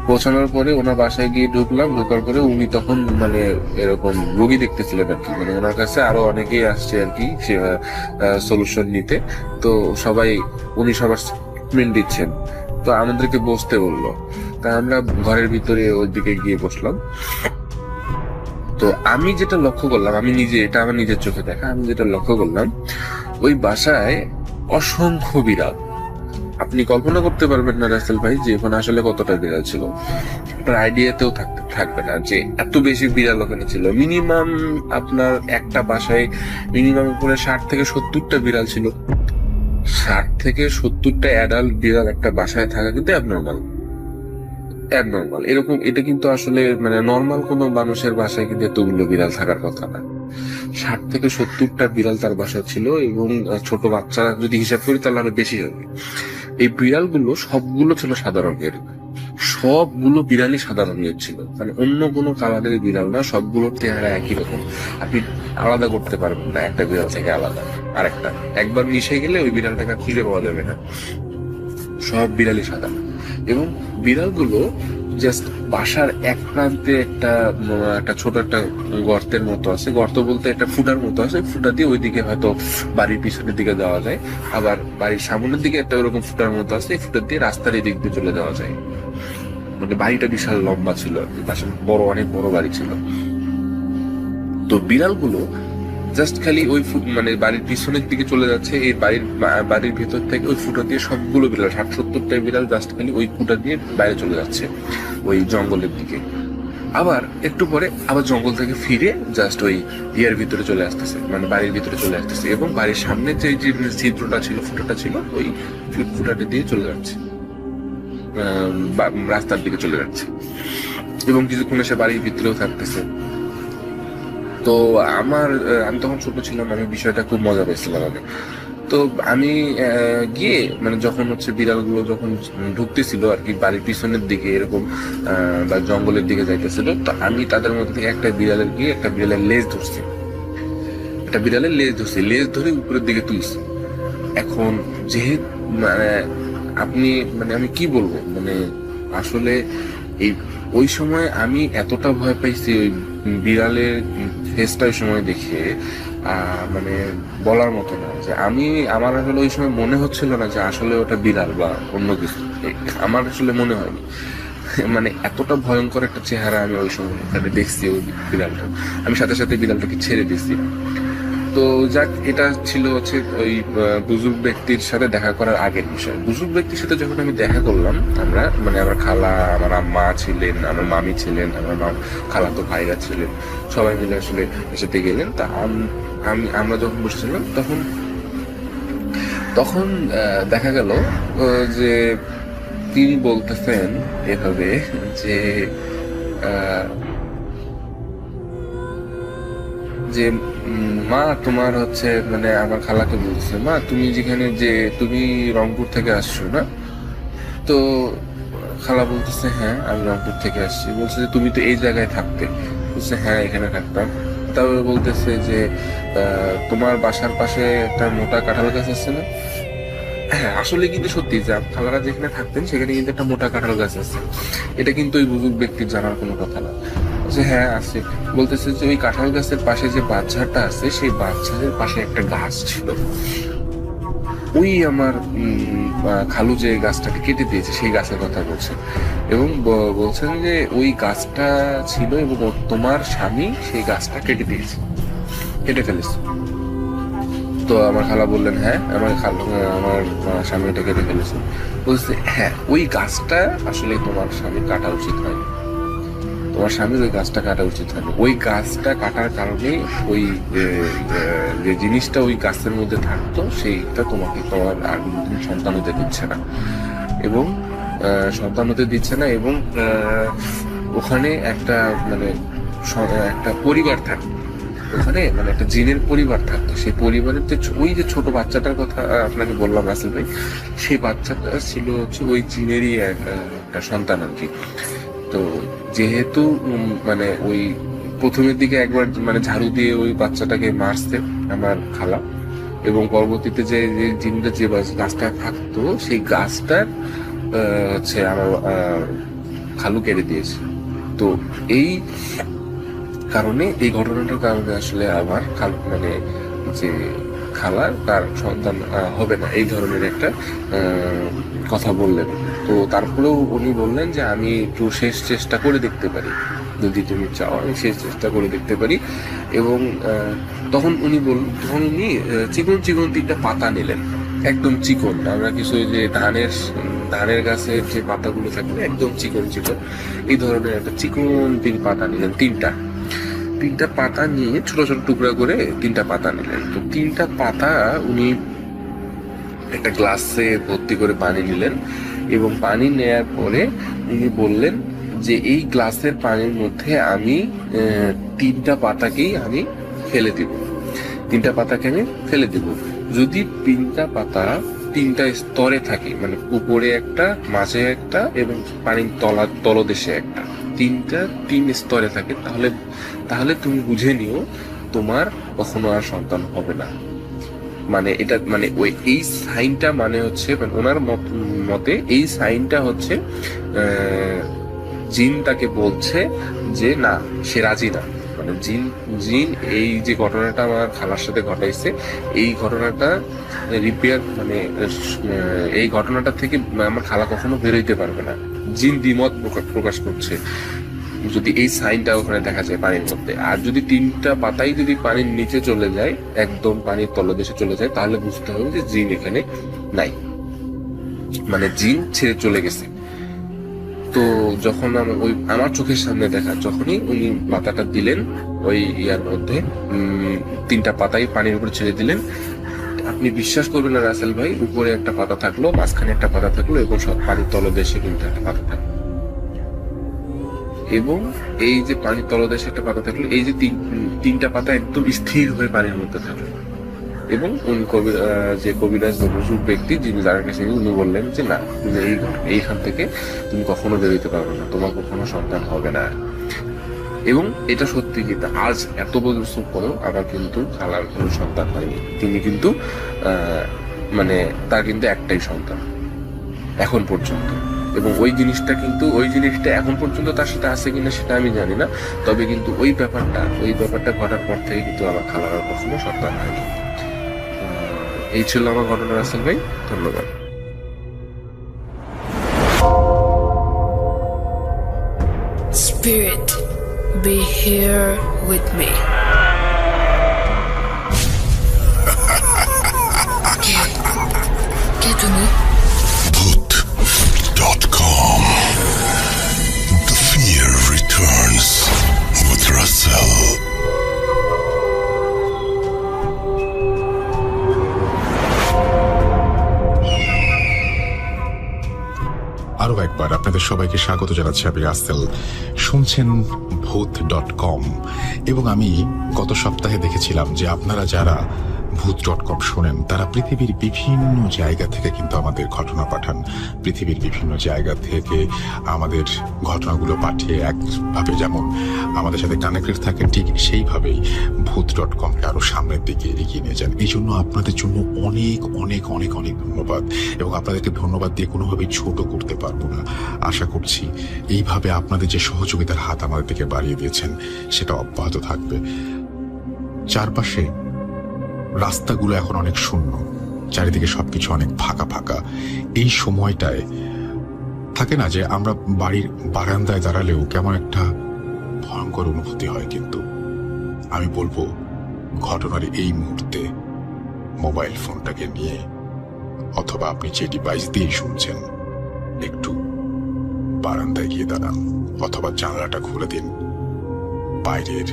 পৌঁছানোর পরে ওনার বাসায় গিয়ে ঢোকার পরে উনি তখন মানে এরকম রোগী দেখতেছিলেন আর কি, মানে ওনার কাছে আরো অনেকেই আসছে আর কি সলিউশন নিতে। তো উনি সবার ট্রিটমেন্ট দিচ্ছেন। তো আমাদেরকে বসতে বললো, তা আমরা ঘরের ভিতরে ওই দিকে গিয়ে বসলাম। তো আমি যেটা লক্ষ্য করলাম, এটা আমার নিজের চোখে দেখা, আমি যেটা লক্ষ্য করলাম, ওই বাসায় অসংখ্য বিড়াল। আপনি কল্পনা করতে পারবেন না রাসেল ভাই যে ওখানে আসলে কতটা বিড়াল ছিল, আপনার আইডিয়াতেও থাকবে না যে এত বেশি বিড়াল ওখানে ছিল। মিনিমাম আপনার একটা বাসায় মিনিমাম উপরে 60 থেকে 70টা বিড়াল ছিল। 60 থেকে 70টা অ্যাডাল্ট বিড়াল একটা বাসায় থাকা কিন্তু অ্যাবনর্মাল। এরকম এটা কিন্তু আসলে মানে নর্মাল কোনো মানুষের বাসায় কিন্তু এতগুলো বিড়াল থাকার কথা না। 60 থেকে 70টা বিড়াল তার বাসায় ছিল, এবং ছোট বাচ্চারা যদি হিসাব করি তাহলে আরো বেশি হবে। এই বিড়ালগুলো সবগুলো ছিল সাদা রঙের, সবগুলো বিড়ালই সাদা রঙের ছিল, মানে অন্য কোনো কালারের বিড়াল না, সবগুলোর চেহারা একই রকম। আপনি আলাদা করতে পারবেন না একটা বিড়াল থেকে আলাদা আরেকটা, একবার মিশে গেলে ওই বিড়ালটাকে খুঁজে পাওয়া যাবে না। সব বিড়ালই সাদা। এবং বিড়ালগুলো জাস্ট বাসার এক প্রান্তে একটা ছোট একটা গর্তের মতো আছে, গর্ত বলতে একটা ফুটার মতো আছে, ফুটা দিয়ে ওইদিকে হয়তো বাড়ির পিছনের দিকে যাওয়া যায়, আবার বাড়ির সামনের দিকে একটা ওরকম ফুটার মতো আছে, এই ফুটার দিয়ে রাস্তার এই দিক দিয়ে চলে যাওয়া যায়। মানে বাড়িটা বিশাল লম্বা ছিল, অনেক বড় বাড়ি ছিল। তো বিড়ালগুলো জাস্ট খালি ওই মানে বাড়ির পিছনের দিকে চলে যাচ্ছে, এই বাড়ির ভেতর থেকে ওই ফুটা দিয়ে সবগুলো বিড়াল 60-70টা বিড়াল জাস্ট খালি ওই ফুটা দিয়ে বাইরে চলে যাচ্ছে ওই জঙ্গলের দিকে। আবার একটু পরে আবার জঙ্গল থেকে ফিরে জাস্ট ওই ইয়ার ভিতরে চলে আসতেছে, মানে বাড়ির ভিতরে চলে আসতেছে, এবং বাড়ির সামনে যে ছিদ্রটা ছিল, ফুটাটা ছিল, ওই ফুটাটা দিয়ে চলে যাচ্ছে, রাস্তার দিকে চলে যাচ্ছে, এবং কিছুক্ষণ এসে বাড়ির ভিতরেও থাকতেছে। তো আমি তখন ছোট ছিলাম, আমি বিষয়টা খুব মজা পেয়েছিলাম আমি। তো আমি গিয়ে মানে যখন হচ্ছে বিড়ালগুলো যখন ঢুকতেছিল আর কি বাড়ির পিছনের দিকে এরকম বা জঙ্গলের দিকে যাইতেছিল, তো আমি তাদের মধ্যে থেকে একটা বিড়ালের লেজ ধরছি, লেজ ধরে উপরের দিকে তুলছি। এখন যেহেতু মানে আমি কি বলবো, মানে আসলে ওই সময় আমি এতটা ভয় পাইছি ওই বিড়ালের ফেসটা ওই সময় দেখে, মানে বলার মতো না। যে আমার আসলে ওই সময় মনে হচ্ছিল না যে আসলে ওটা বিড়াল বা অন্য কিছু, আমার আসলে মনে হয়নি। মানে এতটা ভয়ঙ্কর একটা চেহারা আমি ওই সময় দেখছি ওই বিড়ালটা, আমি সাথে সাথে বিড়ালটাকে ছেড়ে দিছি। তো যাক, এটা ছিল হচ্ছে ওই বুজুর্গ ব্যক্তির সাথে দেখা করার আগের বিষয়। বুজুর্গ ব্যক্তির সাথে যখন আমি দেখা করলাম, আমার খালা, আমার আম্মা ছিলেন, আমার মামি ছিলেন, আমার খালাতো ভাইরা ছিলেন, সবাই মিলে আসলে সাথে গেলেন। তা আমরা যখন বসেছিলাম তখন দেখা গেল যে তিনি বলতেছেন এভাবে যে মা তোমার হচ্ছে, মানে আমার খালাকে বলছে, মা তুমি রংপুর থেকে আসছো না? তো খালা বলতেছে হ্যাঁ আমি রংপুর থেকে আসছি। বলছে যে তুমি তো এই জায়গায় থাকতে? বলছে হ্যাঁ এখানে থাকতাম। তারপরে বলতেছে যে তোমার বাসার পাশে একটা মোটা কাঁঠাল গাছ আছে না? হ্যাঁ, আসলে কিন্তু সত্যি যে খালারা যেখানে থাকতেন সেখানে কিন্তু একটা মোটা কাঁঠাল গাছ আছে। এটা কিন্তু ওই বুজুর্গ ব্যক্তির জানার কোনো কথা না। হ্যাঁ আছে। বলতেছে যে ওই কাঁঠাল গাছের পাশে যে বাচ্চাটা আছে, সেই বাচ্চাদের পাশে একটা গাছ ছিল, ওই আমার খালু যে গাছটাকে কেটে দিয়েছে সেই গাছের কথা বলছেন, এবং বলছেন যে ওই গাছটা ছিল এবং তোমার স্বামী সেই গাছটা কেটে ফেলেছে। তো আমার খালা বললেন হ্যাঁ আমার স্বামী এটা কেটে ফেলেছে। বলছে হ্যাঁ ওই গাছটা আসলে তোমার স্বামী কাটা উচিত হয়, তোমার স্বামীর ওই গাছটা কাটা উচিত হয়নি। ওই গাছটা কাটার কারণে ওই যে জিনিসটা ওই গাছের মধ্যে থাকতো সেইটা তোমাকে তোমার আর কোনোদিন সন্তান হতে দিচ্ছে না, এবং সন্তান হতে দিচ্ছে না, এবং ওখানে একটা মানে একটা পরিবার থাকতো, ওখানে মানে একটা জিনের পরিবার থাকতো। সেই পরিবারের যে ওই যে ছোট বাচ্চাটার কথা আপনাকে বললাম রাসেল ভাই, সেই বাচ্চাটা ছিল হচ্ছে ওই জিনেরই একটা সন্তান আর কি। তো যেহেতু মানে ওই প্রথমের দিকে একবার মানে ঝাড়ু দিয়ে ওই বাচ্চাটাকে মারছে আমার খালা, এবং পরবর্তীতে যে জিনটা যে গাছটা থাকতো সেই গাছটার হচ্ছে আমার খালু কেটে দিয়েছে। তো এই কারণে এই ঘটনাটার কারণে আসলে আমার খালু মানে যে খালার তার সন্তান হবে না এই ধরনের একটা কথা বললেন। তো তারপরেও উনি বললেন যে আমি একটু শেষ চেষ্টা করে দেখতে পারি, যদি তুমি চাও আমি শেষ চেষ্টা করে দেখতে পারি। এবং তখন উনি চিকন চিকন 3টা পাতা নিলেন, একদম চিকন, আমরা কিছু যে ধানের গাছের যে পাতাগুলো থাকে একদম চিকন চিকন, এই ধরনের একটা চিকন 3 পাতা নিলেন। 3টা পাতা নিয়ে ছোট ছোট টুকরা করে 3টা পাতা নিলেন। তো 3টা পাতা উনি একটা গ্লাসে ভর্তি করে পানি নিলেন, এবং পানি নেয়ার পরে উনি বললেন যে এই গ্লাসের পানির মধ্যে আমি 3টা পাতাকেই আমি ফেলে দিব, 3টা পাতাকে আমি ফেলে দিব। যদি 3টা পাতা 3টা স্তরে থাকে, মানে উপরে একটা, মাঝে একটা এবং পানির তলদেশে একটা, 3 স্তরে থাকে, তাহলে তুমি বুঝে নিও তোমার কখনো আর সন্তান হবে না। মানে এটা মানে ওই এই সাইনটা মানে হচ্ছে মানে ওনার মতে এই সাইনটা হচ্ছে জিন তাকে বলছে যে না সে রাজি না। মানে জিন এই যে ঘটনাটা আমার খালার সাথে ঘটাইছে, এই ঘটনাটা রিপেয়ার মানে এই ঘটনাটা থেকে আমার খালা কখনো বেরোইতে পারবে না। জিন দ্বিমত প্রকাশ করছে যদি এই সাইনটা ওখানে দেখা যায় পানির মধ্যে। আর যদি 3টা পাতাই যদি পানির নিচে চলে যায়, একদম পানির তলদেশে চলে যায়, তাহলে বুঝতে হবে যে জিন এখানে নাই, মানে জিন ছেড়ে চলে গেছে। তো যখন আমার চোখের সামনে দেখা, যখনই উনি পাতাটা দিলেন ওই ইয়ার মধ্যে, 3টা পাতাই পানির উপরে ছেড়ে দিলেন, আপনি বিশ্বাস করবেন না রাসেল ভাই, উপরে একটা পাতা থাকলো, মাঝখানে একটা পাতা থাকলো, এবং সব পানির তলদেশে কিন্তু একটা পাতা থাকলো। এবং এই যে পানির তলদেশে একটা পাতা থাকলো, এই যে 3টা পাতা একদম স্থির হয়ে পানির মধ্যে থাকলো। এবং উনি যে কবিরাজ বুজুর্গ ব্যক্তি যিনি যার কাছে উনি বললেন যে না তুমি এইখান থেকে তুমি কখনো বেরোতে পারবে না, তোমার কখনো সন্তান হবে না। এবং এটা সত্যি কিন্তু আজ এত বছর পরেও আমার কিন্তু খালার কোনো সন্তান হয়নি। তিনি কিন্তু মানে তার কিন্তু একটাই সন্তান এখন পর্যন্ত। এবং ওই জিনিসটা এখন পর্যন্ত তার সাথে আছে কিনা সেটা আমি জানি না, তবে কিন্তু ওই ব্যাপারটা ঘটার পর থেকে কিন্তু আমার খালার কখনো সন্তান হয়নি। এই ছিল আমার ঘটনা রাসেল ভাই, ধন্যবাদ। Spirit, be here with me. Get to me. Bhoot.com. The fear returns with Russell. আরো একবার আপনাদের সবাইকে স্বাগত জানাচ্ছি, আমি রাসেল। শুনছেন ভূত.com। এবং আমি গত সপ্তাহে দেখেছিলাম যে আপনারা যারা ভূত.com শোনেন তারা পৃথিবীর বিভিন্ন জায়গা থেকে কিন্তু আমাদের ঘটনা পাঠান, পৃথিবীর বিভিন্ন জায়গা থেকে আমাদের ঘটনাগুলো পাঠিয়ে একভাবে যেমন আমাদের সাথে কানেক্টেড থাকেন, ঠিক সেইভাবেই ভূত.comকে আরো সামনের দিকে এগিয়ে নিয়ে যান। এই জন্য আপনাদের জন্য অনেক অনেক অনেক অনেক ধন্যবাদ, এবং আপনাদেরকে ধন্যবাদ দিয়ে কোনোভাবেই ছোট করতে পারবো না। আশা করছি এইভাবে আপনাদের যে সহযোগিতার হাত আমাদের দিকে বাড়িয়ে দিয়েছেন সেটা অব্যাহত থাকবে। চারপাশে রাস্তাগুলো এখন অনেক শূন্য, চারিদিকে সবকিছু অনেক ফাঁকা ফাঁকা। এই সময়টায় থাকে না যে আমরা বাড়ির বারান্দায় দাঁড়ালেও কেমন একটা ভয়ঙ্কর অনুভূতি হয়, কিন্তু আমি বলবো ঘটনার এই মুহূর্তে মোবাইল ফোনটাকে নিয়ে অথবা আপনি যে ডিভাইস দিয়ে শুনছেন একটু বারান্দায় গিয়ে দাঁড়ান অথবা জানালাটা খুলে দিন। বাইরের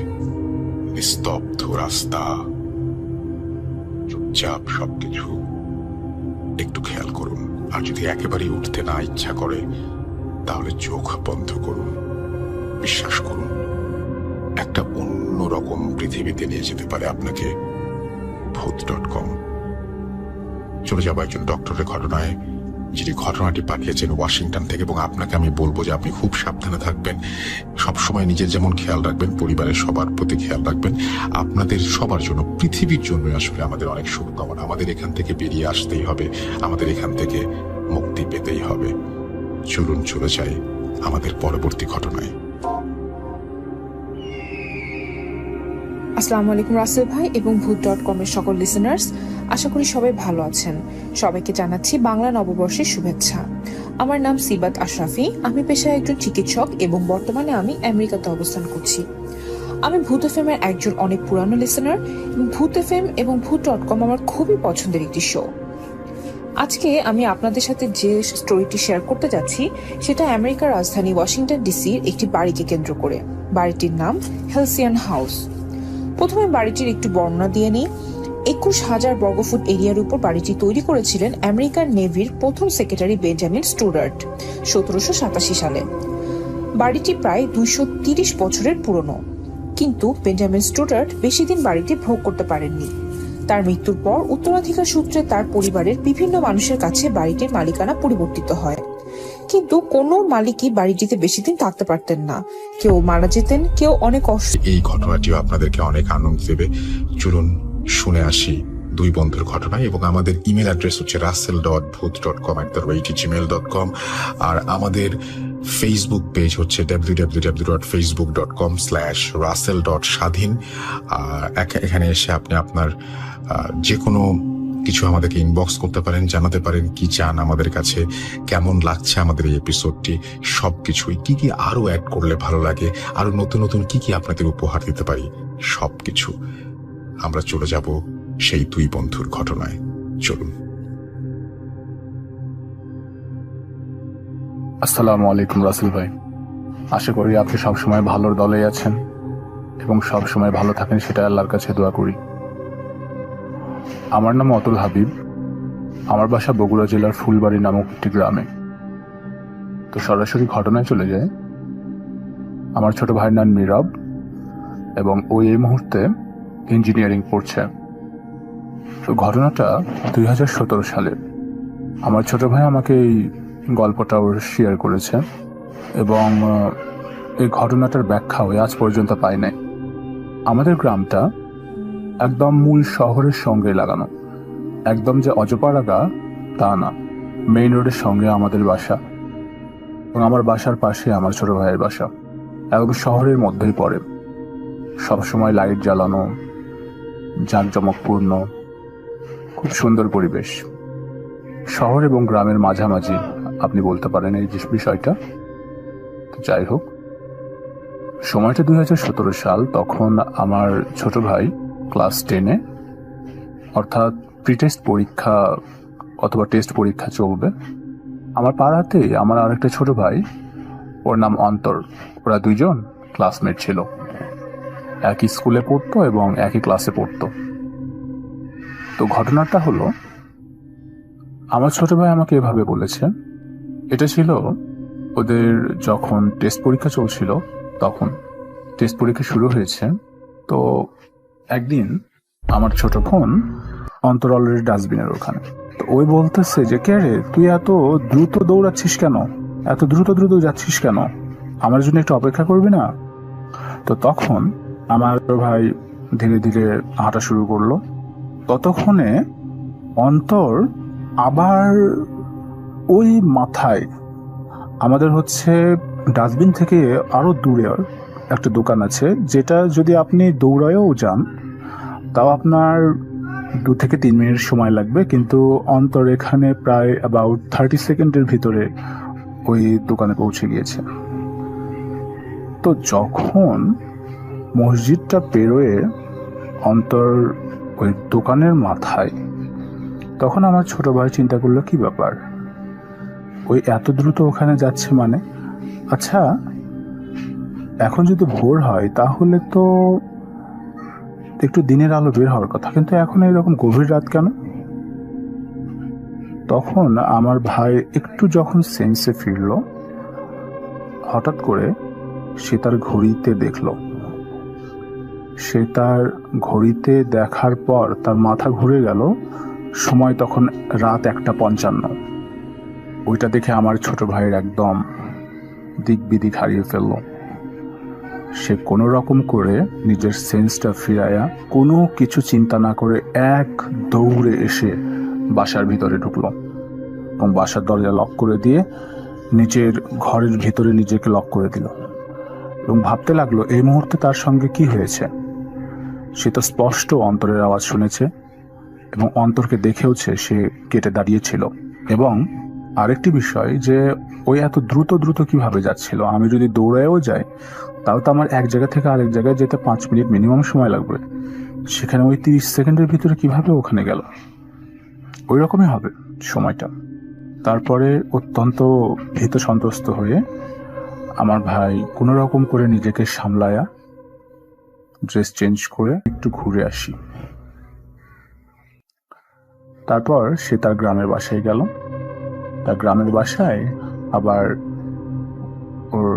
নিস্তব্ধ রাস্তা, চুপচাপ সবকিছু একটু খেয়াল করুন। আর যদি একেবারেই উঠতে না ইচ্ছা করে তাহলে চোখ বন্ধ করুন। বিশ্বাস করুন, একটা অন্যরকম পৃথিবীতে নিয়ে যেতে পারে আপনাকে ভূত.com। চলে যাবো একজন ডক্টরের ঘটনায়, যিনি ঘটনাটি পাঠিয়েছেন ওয়াশিংটন থেকে। এবং আপনাকে আমি বলবো যে আপনি খুব সাবধানে থাকবেন, সবসময় নিজের যেমন খেয়াল রাখবেন, পরিবারের সবার প্রতি খেয়াল রাখবেন। আপনাদের সবার জন্য, পৃথিবীর জন্য আসলে আমাদের অনেক শুভকামনা। আমাদের এখান থেকে বেরিয়ে আসতেই হবে, আমাদের এখান থেকে মুক্তি পেতেই হবে। চলুন চলে যাই আমাদের পরবর্তী ঘটনায়। আসসালামু আলাইকুম রাসেল ভাই এবং ভূত.com এর সকল লিসেনার্স, আশা করি সবাই ভালো আছেন। সবাইকে জানাচ্ছি বাংলা নববর্ষের শুভেচ্ছা। আমার নাম সিবাত আশরাফি, আমি পেশায় একজন চিকিৎসক এবং বর্তমানে আমি আমেরিকাতে অবস্থান করছি। আমি ভূত এফএম এর একজন অনেক পুরানো লিসেনার এবং ভূত এফএম এবং ভূত.com আমার খুবই পছন্দের একটি শো। আজকে আমি আপনাদের সাথে যে স্টোরিটি শেয়ার করতে যাচ্ছি সেটা আমেরিকার রাজধানী ওয়াশিংটন ডিসির একটি বাড়িকে কেন্দ্র করে। বাড়িটির নাম হেলসিয়ান হাউস। প্রথমে বাড়িটির একটু বর্ণনা দিয়ে নিই। 21,000 বর্গফুট এরিয়ার উপর বাড়িটি তৈরি করেছিলেন আমেরিকান নেভির প্রথম সেক্রেটারি বেঞ্জামিন স্টুয়ার্ট 1787 সালে। বাড়িটি প্রায় 230 বছরের পুরনো, কিন্তু বেঞ্জামিন স্টুয়ার্ট বেশি দিন বাড়িটি ভোগ করতে পারেননি। তার মৃত্যুর পর উত্তরাধিকার সূত্রে তার পরিবারের বিভিন্ন মানুষের কাছে বাড়িটির মালিকানা পরিবর্তিত হয়, কিন্তু কোনো মালিকই বাড়িটিতে বেশি দিন থাকতে পারতেন না। কেউ মারা যেতেন, কেউ অনেক এই ঘটনাটিও আপনাদেরকে অনেক আনন্দ দেবে। চলুন শুনে আসি দুই বন্ধুর ঘটনা। এবং আমাদের ইমেল অ্যাড্রেস হচ্ছে russell.booth.com@gmail.com। আর আমাদের ফেসবুক পেজ হচ্ছে www.facebook.com/russell.স্বাধীন। এখানে এসে আপনি আপনার যে কোনো কিছু আমাদেরকে ইনবক্স করতে পারেন, জানাতে পারেন কি চান আমাদের কাছে, কেমন লাগছে আমাদের এই এপিসোডটি, সবকিছুই। কি কি আরো অ্যাড করলে ভালো লাগে, আরো নতুন নতুন কি কি আপনাদের উপহার দিতে পারি, সবকিছু। আমরা চলে যাব সেই দুই বন্ধুর ঘটনায়। চলুন। আসসালামু আলাইকুম রাসেল ভাই, আশা করি আপনি সবসময় ভালোর দলেই আছেন এবং সবসময় ভালো থাকেন, সেটা আল্লাহর কাছে দোয়া করি। আমার নাম অতুল হাবিব, আমার বাসা বগুড়া জেলার ফুলবাড়ি নামক একটি গ্রামে। তো সরাসরি ঘটনায় চলে যায়। আমার ছোট ভাইয়ের নাম নীরব এবং ও এই মুহূর্তে ইঞ্জিনিয়ারিং পড়ছে। তো ঘটনাটা 2017 সালে। আমার ছোট ভাই আমাকে এই গল্পটাও শেয়ার করেছে এবং এই ঘটনাটার ব্যাখ্যাও আজ পর্যন্ত পাই নাই। আমাদের গ্রামটা একদম মূল শহরের সঙ্গে লাগানো, একদম যে অজপাড়াগা তা না, মেইন রোডের সঙ্গে আমাদের বাসা এবং আমার বাসার পাশে আমার ছোট ভাইয়ের বাসা। এবং শহরের মধ্যেই পড়ে, সবসময় লাইট জ্বালানো, জাঁকজমকপূর্ণ, খুব সুন্দর পরিবেশ। শহর এবং গ্রামের মাঝামাঝি আপনি বলতে পারেন এই যে বিষয়টা। তো যাই হোক, সময়টা 2017 সাল। তখন আমার ছোট ভাই ক্লাস 10-এ, অর্থাৎ প্রিটেস্ট পরীক্ষা অথবা টেস্ট পরীক্ষা চলবে। আমার পাড়াতে আমার আরেকটা ছোট ভাই, ওর নাম অন্তর। ওরা দুইজন ক্লাসমেট ছিল, একই স্কুলে পড়তো এবং একই ক্লাসে পড়তো। তো ঘটনাটা হলো, আমার ছোট ভাই আমাকে এভাবে বলেছে, এটা ছিল ওদের যখন টেস্ট পরীক্ষা চলছিল, তখন টেস্ট পরীক্ষা শুরু হয়েছে। তো একদিন আমার ছোট বোন অন্তর অলরেডি ডাস্টবিনের ওখানে। তো ওই বলতেছে যে, কে রে তুই এত দ্রুত দৌড়াচ্ছিস কেন, এত দ্রুত যাচ্ছিস কেন, আমার জন্য একটু অপেক্ষা করবি না? তো তখন আমার ভাই ধীরে ধীরে হাঁটা শুরু করলো। ততক্ষণে অন্তর আবার ওই মাথায়, আমাদের হচ্ছে ডাস্টবিন থেকে আরো দূরে একটা দোকান আছে, যেটা যদি আপনি দৌড়ায়ও যান তাও আপনার 2 থেকে 3 মিনিট সময় লাগবে, কিন্তু অন্তর এখানে প্রায় অ্যাবাউট 30 সেকেন্ডের ভিতরে ওই দোকানে পৌঁছে গিয়েছে। তো যখন মসজিদটা পেরোয়ে অন্তর ওই দোকানের মাথায় তখন আমার ছোট ভাই চিন্তা করলো কি ব্যাপার, ওই এত দ্রুত ওখানে যাচ্ছে মানে, আচ্ছা এখন যদি ভোর হয় তাহলে তো একটু দিনের আলো বের হওয়ার কথা, কিন্তু এখন এরকম গভীর রাত কেন? তখন আমার ভাই একটু যখন সেন্সে ফিরল, হঠাৎ করে সে তার ঘড়িতে দেখল। সে তার ঘড়িতে দেখার পর তার মাথা ঘুরে গেল, সময় তখন রাত 1:55। ওইটা দেখে আমার ছোট ভাইয়ের একদম দিক বিদিক হারিয়ে ফেলল। সে কোনো রকম করে নিজের সেন্সটা ফিরায়া কোনো কিছু চিন্তা না করে এক দৌড়ে এসে বাসার ভিতরে ঢুকলো এবং বাসার দরজা লক করে দিয়ে নিজের ঘরের ভিতরে নিজেকে লক করে দিল এবং ভাবতে লাগলো এই মুহূর্তে তার সঙ্গে কি হয়েছে। সে তো স্পষ্ট অন্তরের আওয়াজ শুনেছে এবং অন্তরকে দেখেওছে সে কেটে দাঁড়িয়েছিল। এবং আরেকটি বিষয় যে ওই এত দ্রুত দ্রুত কিভাবে যাচ্ছিল, আমি যদি দৌড়ায়ও যাই তাও তো আমার এক জায়গা থেকে আরেক জায়গায় যেতে 5 মিনিট মিনিমাম সময় লাগবে, সেখানে ওই 30 সেকেন্ডের ভিতরে কিভাবে ওখানে গেল, ওই রকমই হবে সময়টা। তারপরে অত্যন্ত ভীত সন্ত্রস্ত হয়ে আমার ভাই কোনো রকম করে নিজেকে সামলায়া ড্রেস চেঞ্জ করে একটু ঘুরে আসি। তারপর সে তার গ্রামের বাসায় গেল। তার গ্রামের বাসায় আবার ওর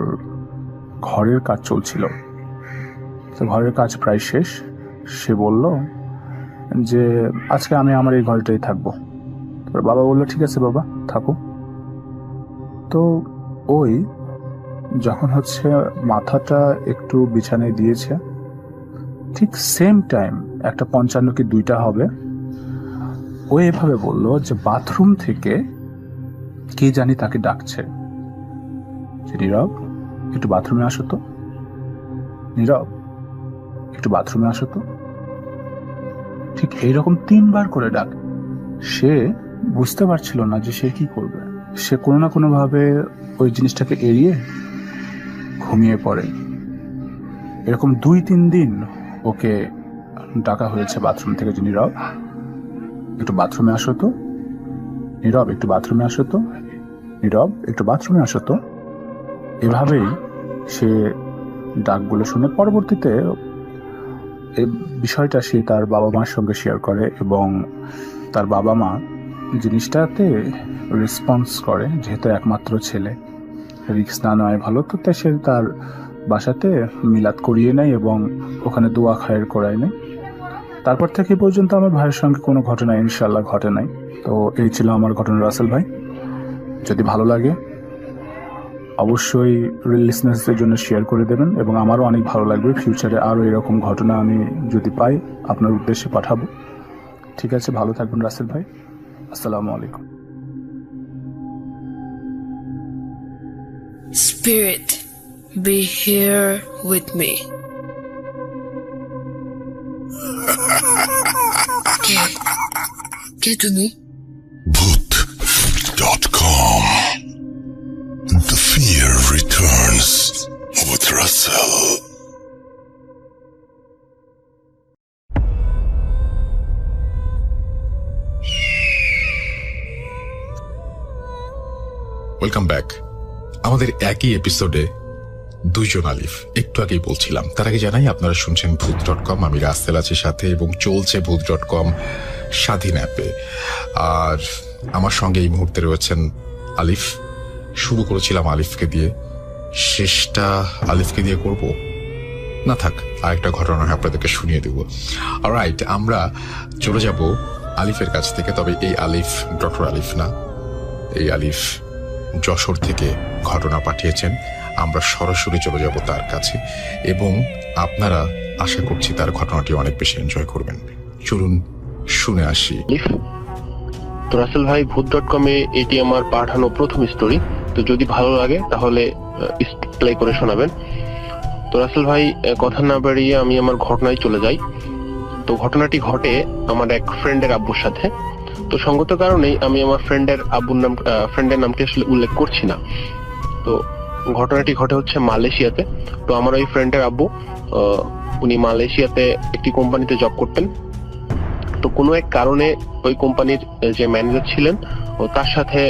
ঘরের কাজ চলছিল, তো ঘরের কাজ প্রায় শেষ। সে বলল যে আজকে আমি আমার এই ঘরটাই থাকবো। তোর বাবা বললো ঠিক আছে বাবা থাকো। তো ওই যখন মাথাটা একটু বিছানায় দিয়েছে, ঠিক সেম টাইম 1:55 কি 2টা হবে, ও এভাবে বলল যে বাথরুম থেকে কে জানি তাকে ডাকছে, যে নীরব একটু বাথরুমে আসো তো, নীরব একটু বাথরুমে আসো তো। ঠিক এইরকম 3বার করে ডাক। সে বুঝতে পারছিল না যে সে কি করবে। সে কোনো না কোনো ভাবে ওই জিনিসটাকে এড়িয়ে ঘুমিয়ে পড়ে। এরকম 2-3 দিন ওকে ডাকা হয়েছে বাথরুম থেকে, যে নীরব একটু বাথরুমে আসো তো, নীরব একটু বাথরুমে আসো তো, নীরব একটু বাথরুমে আসো তো। এভাবেই সে ডাকগুলো শুনে পরবর্তীতে এই বিষয়টা সে তার বাবা মার সঙ্গে শেয়ার করে এবং তার বাবা মা জিনিসটাতে রেসপন্স করে, যেহেতু একমাত্র ছেলে, রিস্ক না নেওয়াই ভালো। তো তাই সে তার বাসাতে মিলাদ করিয়ে নেয় এবং ওখানে দোয়া খায়ের করায় নেয়। তারপর থেকে পর্যন্ত আমার ভাইয়ের সঙ্গে কোনো ঘটনা ইনশাল্লাহ ঘটে নাই। তো এই ছিল আমার ঘটনা রাসেল ভাই। যদি ভালো লাগে অবশ্যই লিসনার্সদের জন্য শেয়ার করে দেবেন এবং আমারও অনেক ভালো লাগবে। ফিউচারে আরও এরকম ঘটনা আমি যদি পাই আপনার উদ্দেশ্যে পাঠাবো। ঠিক আছে, ভালো থাকবেন রাসেল ভাই। আসসালামু আলাইকুম। Spirit, be here with me. কে তুমি? Bhoot.com. The fear returns with Russell. Welcome back. আমাদের একই এপিসোডে 2 জন আলিফ, একটু আগেই বলছিলাম। তার আগে জানাই আপনারা শুনছেন Bhoot.com, আমি রাসেল আছি সাথে এবং চলছে Bhoot.com স্বাধীন অ্যাপে। আর আমার সঙ্গে এই মুহূর্তে রয়েছেন আলিফ। শুরু করেছিলাম আলিফকে দিয়ে, শেষটা আলিফকে দিয়ে করব না, থাক আরেকটা ঘটনা আপনাদেরকে শুনিয়ে দেব। অলরাইট, আমরা চলে যাব আলিফের কাছ থেকে। তবে এই আলিফ ডক্টর আলিফ না, এই আলিফ যশোর থেকে ঘটনা পাঠিয়েছেন। আমরা সরাসরি চলে যাব তার কাছে এবং আপনারা আশা করছি তার ঘটনাটি অনেক বেশি এনজয় করবেন। চলুন শুনে আসি। তো রাসেল ভাই, Bhoot.com এ এটি আমার পাঠানো প্রথম স্টোরি। তো যদি ভালো লাগে তাহলে প্লে করে শোনাবেন। তো রাসেল ভাই, কথা না বাড়িয়ে আমি আমার ঘটনায় চলে যাই। তো ঘটনাটি ঘটে আমার এক ফ্রেন্ডের আব্বুর সাথে। তো সঙ্গত কারণেই আমি আমার ফ্রেন্ডের নামটি আসলে উল্লেখ করছি না। তো ঘটনাটি ঘটে হচ্ছে মালয়েশিয়াতে। তো আমার ওই ফ্রেন্ডের আব্বু উনি মালয়েশিয়াতে একটি কোম্পানিতে জব করতেন। তো কোনো এক কারণে ওই কোম্পানির যে ম্যানেজার ছিলেন ও তার সাথে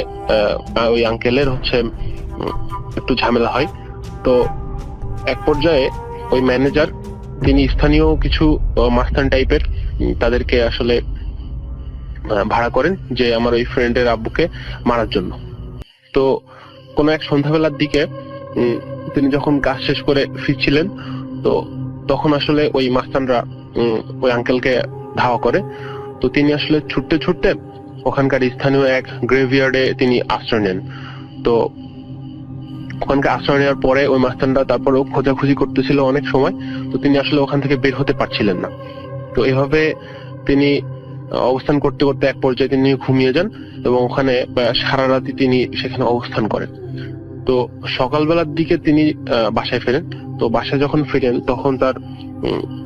ওই আঙ্কেলের হচ্ছে একটু ঝামেলা হয়। তো এক পর্যায়ে ওই ম্যানেজার তিনি স্থানীয় কিছু মাস্তান টাইপের তাদেরকে আসলে ভাড়া করেন যে আমার ওই ফ্রেন্ডের আব্বুকে মারার জন্য। তো কোনো এক সন্ধ্যাবেলার দিকে তিনি যখন কাজ শেষ করে ফিরছিলেন, তো তখন আসলে ওই মাস্তানরা ওই আঙ্কেলকে ধাওয়া করে। তো তিনি আসলে ছুটতে ছুটতে ওখানকার স্থানীয় এক গ্রেভিয়ার্ডে তিনি আশ্রয় নেন। তো ওখানকার আশ্রয় নেওয়ার পরে ওই মাস্তানরা তারপরেও খোঁজাখুঁজি করতেছিল অনেক সময়, তো তিনি আসলে ওখান থেকে বের হতে পারছিলেন না। তো এভাবে তিনি অবস্থান করতে করতে এক পর্যায়ে তিনি ঘুমিয়ে যান এবং ওখানে সারা রাতি তিনি সেখানে অবস্থান করেন। তো সকালবেলার দিকে তিনি বাসায় ফেরেন। তো বাসায় যখন ফিরেন তখন তার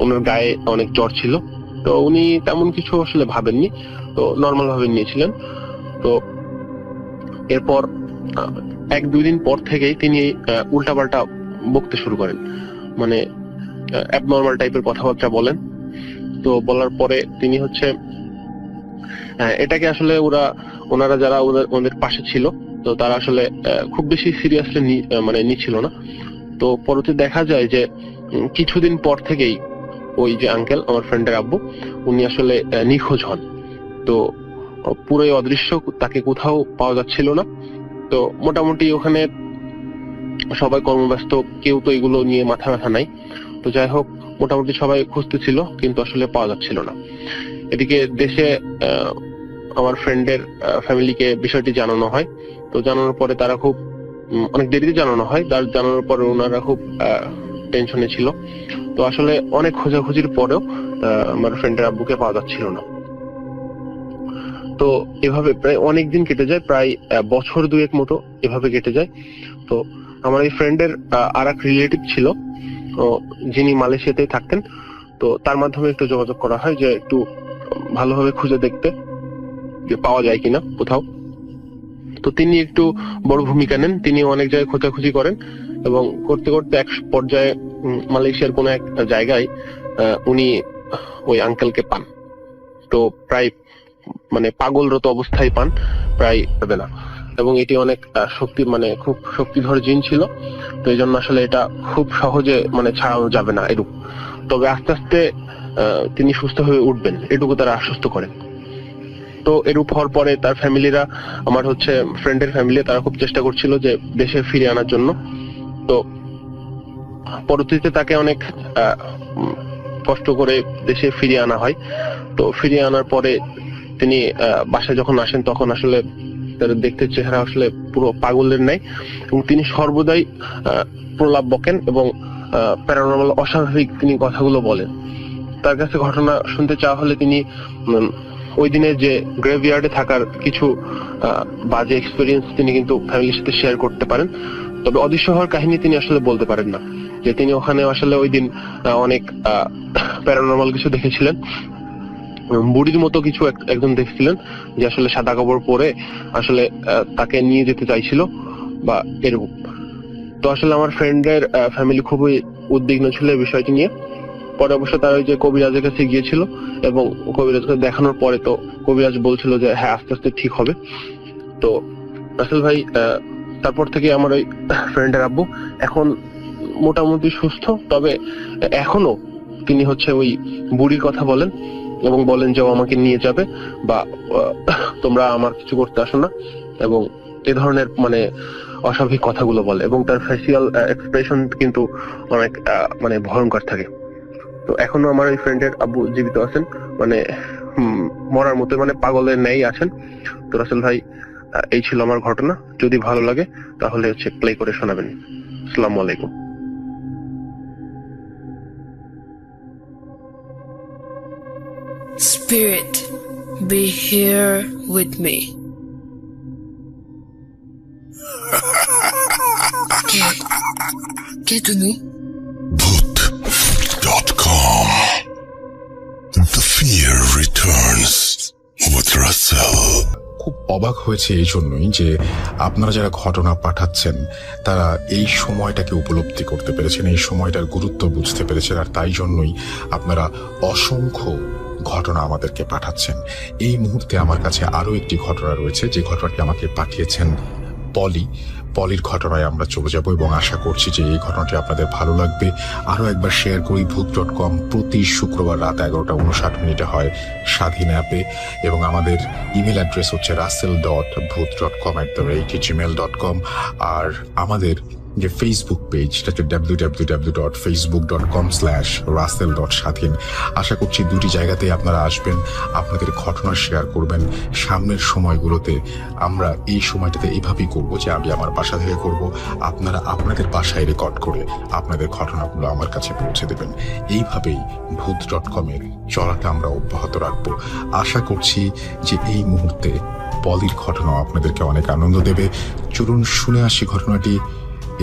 ওনার গায়ে অনেক জ্বর ছিল। তো উনি তেমন কিছু আসলে ভাবেননি, তো নর্মাল ভাবে নিয়েছিলেন। তো এরপর 1-2 দিন পর থেকেই তিনি উল্টাপাল্টা বকতে শুরু করেন, মানে অ্যাবনর্মাল টাইপের কথাবার্তা বলেন। তো বলার পরে তিনি হচ্ছে এটাকে আসলে ওনারা যারা ওদের পাশে ছিল, তো তারা আসলে খুব বেশি সিরিয়াসলি মানে নিচ্ছিল না। তো পরবর্তীতে দেখা যায় যে কিছুদিন পর থেকেই ওই যে আঙ্কেল, আমার ফ্রেন্ডের আব্বু, উনি আসলে নিখোঁজ হন। তো পুরোই অদৃশ্য, তাকে কোথাও পাওয়া যাচ্ছিল না। তো মোটামুটি ওখানে সবাই কর্মব্যস্ত, কেউ তো এগুলো নিয়ে মাথা ব্যথা নাই। তো যাই হোক, মোটামুটি সবাই খুঁজতেছিল কিন্তু আসলে পাওয়া যাচ্ছিল না। এদিকে দেশে আমার ফ্রেন্ডের ফ্যামিলিকে বিষয়টি জানানো হয়। তো জানানোর পরে তারা খুব অনেক দেরিতে জানানো হয়, তার জানানোর পরে ওনারা খুব টেনশনে ছিল। তো আসলে অনেক খোঁজাখুঁজির পরেও আমার ফ্রেন্ডের আব্বুকে পাওয়া যাচ্ছিল না। তো এভাবে প্রায় অনেক দিন কেটে যায়, প্রায় বছর 2 মতো এভাবে কেটে যায়। তো আমার এই ফ্রেন্ডের আর এক রিলেটিভ ছিল যিনি মালয়েশিয়াতেই থাকতেন। তো তার মাধ্যমে একটু যোগাযোগ করা হয় যে একটু ভালোভাবে খুঁজে দেখতে যে পাওয়া যায় কিনা কোথাও। তো তিনি একটু বড় ভূমিকা নেন, তিনি অনেক জায়গায় খোঁজাখুঁজি করেন এবং করতে করতে এক পর্যায়ে মালয়েশিয়ার কোন এক জায়গায় উনি ওই আঙ্কেলকে পান। তো প্রায় মানে পাগলরত অবস্থায় পান, প্রায় না। এবং এটি অনেক মানে খুব শক্তিধর জিন ছিল। তো এই জন্য আসলে এটা খুব সহজে মানে ছাড়ানো যাবে না এরূপ। তবে আস্তে আস্তে তিনি সুস্থ হয়ে উঠবেন, এটুকু তারা আশ্বস্ত করেন। তো এরূপ হওয়ার পরে তার ফ্যামিলিরা, আমার হচ্ছে ফ্রেন্ডের ফ্যামিলি, তারা খুব চেষ্টা করছিল যে দেশে ফিরে আনার জন্য। তো পরবর্তীতে তাকে অনেক কষ্ট করে দেশে ফিরিয়ে আনা হয়। তো ফিরিয়ে আনার পরে তিনি বাসায় যখন আসেন তখন আসলে তার দেখতে চেহারা আসলে পুরো পাগলের ন্যায়, এবং তিনি সর্বদাই প্রলাপ বকেন এবং প্যারানর্মাল অস্বাভাবিক তিনি কথাগুলো বলেন। তার কাছে ঘটনা শুনতে চাওয়া হলে তিনি ওই দিনে যে গ্রেভিয়ার্ডে থাকার কিছু বাজে এক্সপেরিয়েন্স তিনি কিন্তু ফ্যামিলির সাথে শেয়ার করতে পারেন। তবে অদৃশ্য হওয়ার কাহিনী তিনি আসলে বলতে পারেন না, যে তিনি ওখানে আসলে ওই দিন অনেক প্যারানর্মাল কিছু দেখেছিলেন। বুড়ির মতো কিছু একজন দেখছিলেন যে আসলে সাদা কাপড় পরে আসলে তাকে নিয়ে যেতে চাইছিল বা এরকম। তো আসলে আমার ফ্রেন্ডের ফ্যামিলি খুবই উদ্বিগ্ন ছিল এই বিষয়টি নিয়ে। পরে অবশ্য তারা ওই যে কবিরাজের কাছে গিয়েছিল এবং কবিরাজকে দেখানোর পরে তো কবিরাজ বলছিল যে হ্যাঁ আস্তে আস্তে ঠিক হবে। তো রাসেল ভাই, তারপর থেকে আমার ওই ফ্রেন্ডের আব্বু এখন মোটামুটি সুস্থ। তবে এখনো তিনি হচ্ছে ওই বুড়ির কথা বলেন এবং বলেন যে ও আমাকে নিয়ে যাবে বা তোমরা আমার কিছু করতে আসো না, এবং এ ধরনের মানে অস্বাভাবিক কথাগুলো বলে। এবং তার ফেসিয়াল এক্সপ্রেশন কিন্তু অনেক মানে ভয়ঙ্কর থাকে। তো এখনো আমার ওই ফ্রেন্ডের আব্বু জীবিত আছেন, মানে মরার মতো, মানে পাগলের ন্যায় আছেন। তো রাসেল ভাই, এই ছিল আমার ঘটনা। যদি ভালো লাগে তাহলে হচ্ছে প্লে করে শোনাবেন। আসসালামু আলাইকুম। Spirit, be here with me. Qui êtes-nous? Bhoot.com. The fear returns with Russell. খুব অবাক হয়েছে এই জন্যই যে আপনারা যারা ঘটনা পাঠাচ্ছেন তারা এই সময়টাকে উপলব্ধি করতে পেরেছেন, এই সময়টার গুরুত্ব বুঝতে পেরেছেন, আর তাই জন্যই আপনারা অসংখ্য ঘটনা আমাদেরকে পাঠাচ্ছেন। এই মুহূর্তে আমার কাছে আরো একটি ঘটনা রয়েছে, যে ঘটনাটি আমাকে পাঠিয়েছেন পলির ঘটনায় আমরা চলে যাব এবং আশা করছি যে এই ঘটনাটি আপনাদের ভালো লাগবে। আরো একবার শেয়ার করি, ভূত.com প্রতি শুক্রবার রাত 11:59 হয় স্বাধীন অ্যাপে, এবং আমাদের ইমেল অ্যাড্রেস হচ্ছে russell.com@gmail.com। আর আমাদের যে ফেসবুক পেজ, সেটা হচ্ছে www.facebook.com/russell.স্বাধীন। আশা করছি দুটি জায়গাতেই আপনারা আসবেন, আপনাদের ঘটনা শেয়ার করবেন। সামনের সময়গুলোতে আমরা এই সময়টাতে এভাবেই করব যে আমি আমার বাসা থেকে করব, আপনারা আপনাদের বাসায় রেকর্ড করে আপনাদের ঘটনাগুলো আমার কাছে পৌঁছে দেবেন। এইভাবেই ভূত.com-এর চলাটা আমরা অব্যাহত রাখবো। আশা করছি যে এই মুহূর্তে পলির ঘটনা আপনাদেরকে অনেক আনন্দ দেবে। চলুন শুনে আসি ঘটনাটি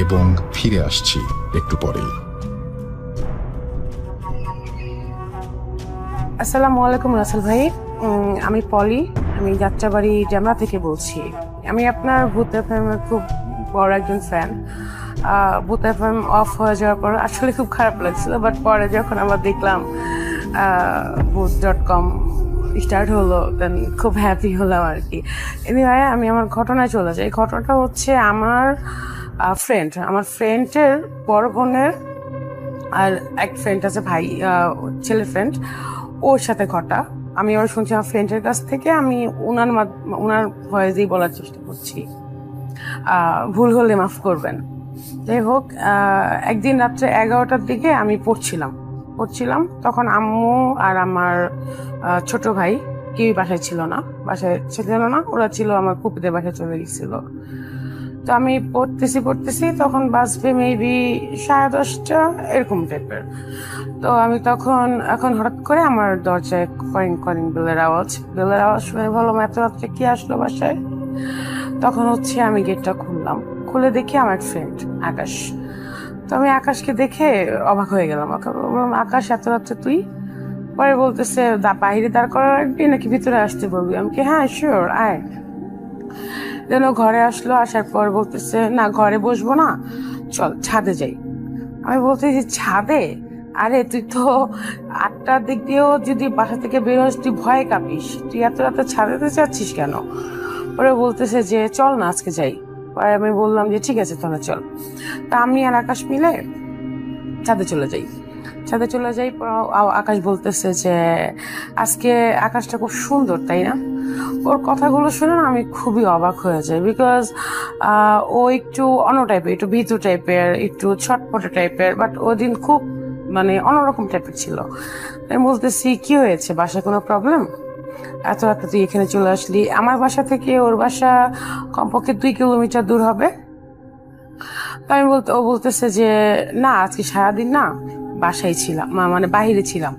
এবং ফিরে আসছি একটু পরেই। আসসালামু আলাইকুম রাসেল ভাই, আমি পলি, আমি যাত্রাবাড়ি জামরা থেকে বলছি। আমি আপনার ভূত এফএম এর খুব বড় একজন ফ্যান। ভূত এফএম অফ হয়ে যাওয়ার পর আসলে খুব খারাপ লাগছিল, বাট পরে যখন আমরা দেখলাম ভূত.com স্টার্ট হলো, দেন খুব হ্যাপি হলাম আর কি। এনিওয়ে, আমি আমার ঘটনায় চলে যাই। ঘটনাটা হচ্ছে আমার ফ্রেন্ডের বড় বোনের আর এক ফ্রেন্ড আছে, ভাই ছেলে ফ্রেন্ড, ওর সাথে ঘটা। আমি ওর শুনছি আমার ফ্রেন্ডের কাছ থেকে, আমি ওনার ভয়েসেই বলার চেষ্টা করছি, ভুল হলে মাফ করবেন। যাই হোক, একদিন রাত্রে 11টার দিকে আমি পড়ছিলাম, তখন আম্মু আর আমার ছোট ভাই কেউই বাসায় ছিল না, ওরা ছিল আমার পুপিদের বাসায় চলে গেছিল। তো আমি পড়তেছি, তখন বাজবে মেবি 10:30 এরকম টাইপের। তো আমি এখন হঠাৎ করে আমার দরজায় করিং বেলের আওয়াজ শুনে ভালো এত রাত্রে কি আসলো বাসায়। তখন হচ্ছে আমি গেটটা খুলে দেখি আমার ফ্রেন্ড আকাশ। তো আমি আকাশকে দেখে অবাক হয়ে গেলাম। আকাশ, এত রাত্রে তুই? পরে বলতেছে বাইরে দাঁড় করার রাখবি নাকি ভিতরে আসতে বলবি? আমি কি হ্যাঁ শিওর আয়। যেন ঘরে আসলো, আসার পর বলতেছে না ঘরে বসবো না, চল ছাদে যাই। আমি বলতেছি ছাদে? আরে তুই তো 8টার দিক দিয়েও যদি বাসা থেকে বেরোস তুই ভয়ে কাঁপিস, তুই এত রাতে ছাদেতে যাচ্ছিস কেন? পরে বলতেছে যে চল না আজকে যাই। পরে আমি বললাম যে ঠিক আছে তাহলে চল। তা আমি আর আকাশ মিলে ছাদে চলে যাই। আকাশ বলতেছে যে আজকে আকাশটা খুব সুন্দর, তাই না? ওর কথাগুলো শুনে আমি খুবই অবাক হয়ে যাই, বিকজ ও একটু অন্য টাইপের, একটু ভীতু টাইপের, একটু ছটপটে টাইপের, বাট ওই দিন খুব মানে অন্যরকম টাইপের ছিল। আমি বলতেছি কি হয়েছে, বাসায় কোনো প্রবলেম? এত রাতে তুই এখানে চলে আসলি? আমার বাসা থেকে ওর বাসা কমপক্ষে 2 কিলোমিটার দূর হবে। ও বলতেছে যে না আজকে সারাদিন না বাসায় ছিলাম, মানে বাইরে ছিলাম।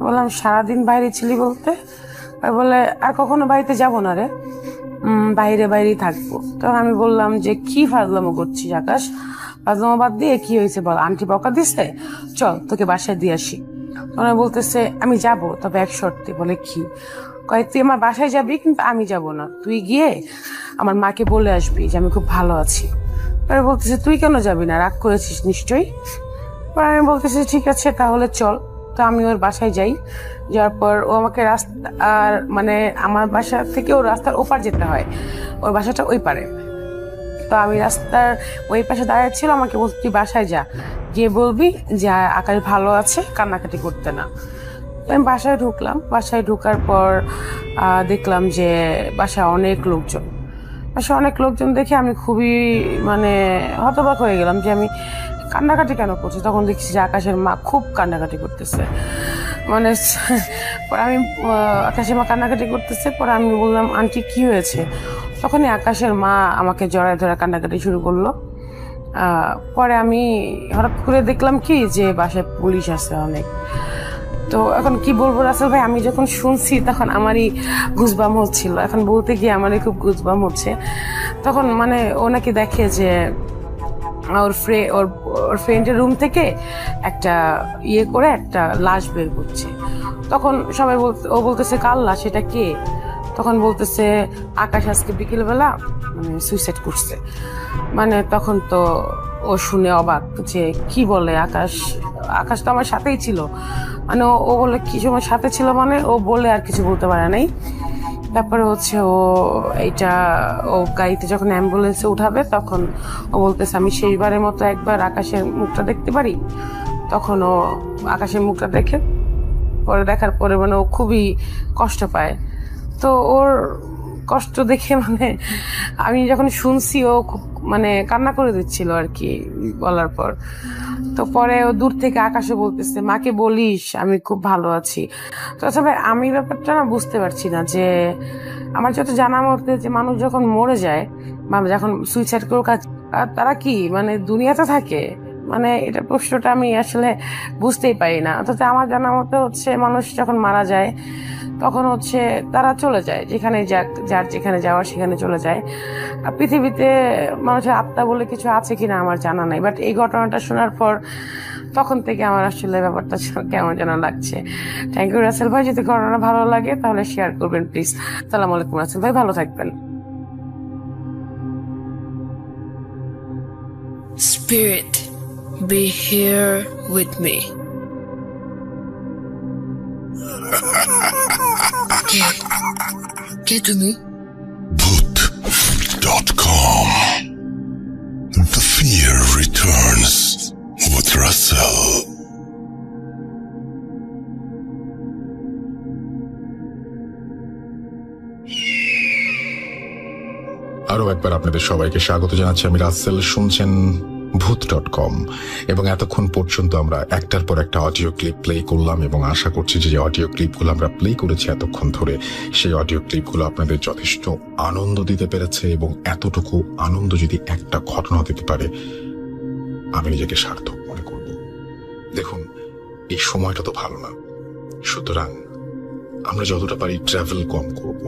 বললাম সারাদিন বাইরে ছিলি বলতে? বলে আর কখনো বাড়িতে যাব না রে, বাইরেই থাকবো। তখন আমি বললাম যে কি ফাজলামো করছিস আকাশ, ফাজলামো বাদ দিয়ে কি হয়েছে বল, আন্টি বকা দিছে, চল তোকে বাসায় দিয়ে আসি। ওরা বলতেছে আমি যাব, তবে এক শর্তে। বলে কি? কয় তুই আমার বাসায় যাবি, কিন্তু আমি যাব না, তুই গিয়ে আমার মাকে বলে আসবি যে আমি খুব ভালো আছি। পরে বলতেছে তুই কেন যাবি না, রাগ করেছিস নিশ্চয়ই? পরে আমি বলতেছি ঠিক আছে তাহলে চল। তো আমি ওর বাসায় যাই, যাওয়ার পর ও আমাকে রাস্তার মানে আমার বাসা থেকে ওর রাস্তার ওপার যেতে হয়, ওর বাসাটা ওই পারে। তো আমি রাস্তার ওই পাশে দাঁড়িয়ে ছিল, আমাকে বলতে তুই বাসায় যা, গিয়ে বলবি যে আকাশ ভালো আছে, কান্নাকাটি করতে না। তো আমি বাসায় ঢুকলাম। বাসায় ঢোকার পর দেখলাম যে বাসায় অনেক লোকজন দেখে আমি খুবই মানে হতবাক হয়ে গেলাম যে আমি কান্নাকাটি কেন করছি। তখন দেখছি যে আকাশের মা খুব কান্নাকাটি করতেছে, মানে পরে আমি আকাশের মা কান্নাকাটি করতেছে। পরে আমি বললাম আন্টি কি হয়েছে? তখনই আকাশের মা আমাকে জড়ায় ধরে কান্নাকাটি শুরু করলো। পরে আমি হঠাৎ করে দেখলাম কি যে বাসায় পুলিশ আছে অনেক। তো এখন কি বলবো রাসেল ভাই, আমি যখন শুনছি তখন আমারই গুজবাম হচ্ছিল, এখন বলতে গিয়ে আমারই খুব গুজবাম হচ্ছে। তখন মানে ও নাকি দেখে যে ওর ফ্রেন্ডের রুম থেকে একটা একটা লাশ বের করছে। তখন সবাই ও বলতেছে কার লাশ, এটা কে? তখন বলতেছে আকাশ আজকে বিকেলবেলা মানে সুইসাইড করছে। মানে তখন তো ও শুনে অবাক যে কি বলে, আকাশ তো আমার সাথেই ছিল। মানে ও বলে কি সময় সাথে ছিল, মানে ও বলে আর কিছু বলতে পারে নাই। তারপরে হচ্ছে ও গাড়িতে যখন অ্যাম্বুলেন্সে উঠাবে তখন ও বলতেছে আমি শেষবারের মতো একবার আকাশের মুখটা দেখতে পারি। তখন ও আকাশের মুখটা দেখার পরে মানে ও খুবই কষ্ট পায়। তো ওর কষ্ট দেখে মানে আমি যখন শুনছি ও খুব মানে কান্না করে দিচ্ছিল আর কি বলার পর। তো পরে ও দূর থেকে আকাশে বলতেছে মাকে বলিস আমি খুব ভালো আছি। তো আসলে আমি ব্যাপারটা না বুঝতে পারছি না, যে আমার যত জানা মতে যে মানুষ যখন মরে যায় বা যখন সুইসাইড করে তারা কি মানে দুনিয়াতে থাকে, মানে এটা প্রশ্নটা আমি আসলে বুঝতেই পারি না। অথচ আমার জানা মতে হচ্ছে মানুষ যখন মারা যায় তখন হচ্ছে তারা চলে যায়, যেখানে যার যেখানে যাওয়ার সেখানে চলে যায়। আর পৃথিবীতে মানুষের আত্মা বলে কিছু আছে কিনা আমার জানা নাই, বাট এই ঘটনাটা শোনার পর তখন থেকে আমার আসলে ব্যাপারটা কেমন যেন লাগছে। থ্যাংক ইউ রাসেল ভাই, যদি ঘটনা ভালো লাগে তাহলে শেয়ার করবেন প্লিজ। আসসালামু আলাইকুম রাসেল ভাই, ভালো থাকবেন। Spirit, be here with me. কে তুমি? Bhoot.com. The fear returns with Russell. আরো একবার আপনাদের সবাইকে স্বাগত জানাচ্ছি, আমি রাসেল। শুনছেন ভূত.com এবং এতক্ষণ পর্যন্ত আমরা একটার পর একটা অডিও ক্লিপ প্লে করলাম এবং আশা করছি যে অডিও ক্লিপগুলো আমরা প্লে করেছি এতক্ষণ ধরে সেই অডিও ক্লিপগুলো আপনাদের যথেষ্ট আনন্দ দিতে পেরেছে, এবং এতটুকু আনন্দ যদি একটা ঘটনা দিতে পারে আমি নিজেকে সার্থক মনে করব। দেখুন, এই সময়টা তো ভালো না, সুতরাং আমরা যতটা পারি ট্রাভেল কম করব।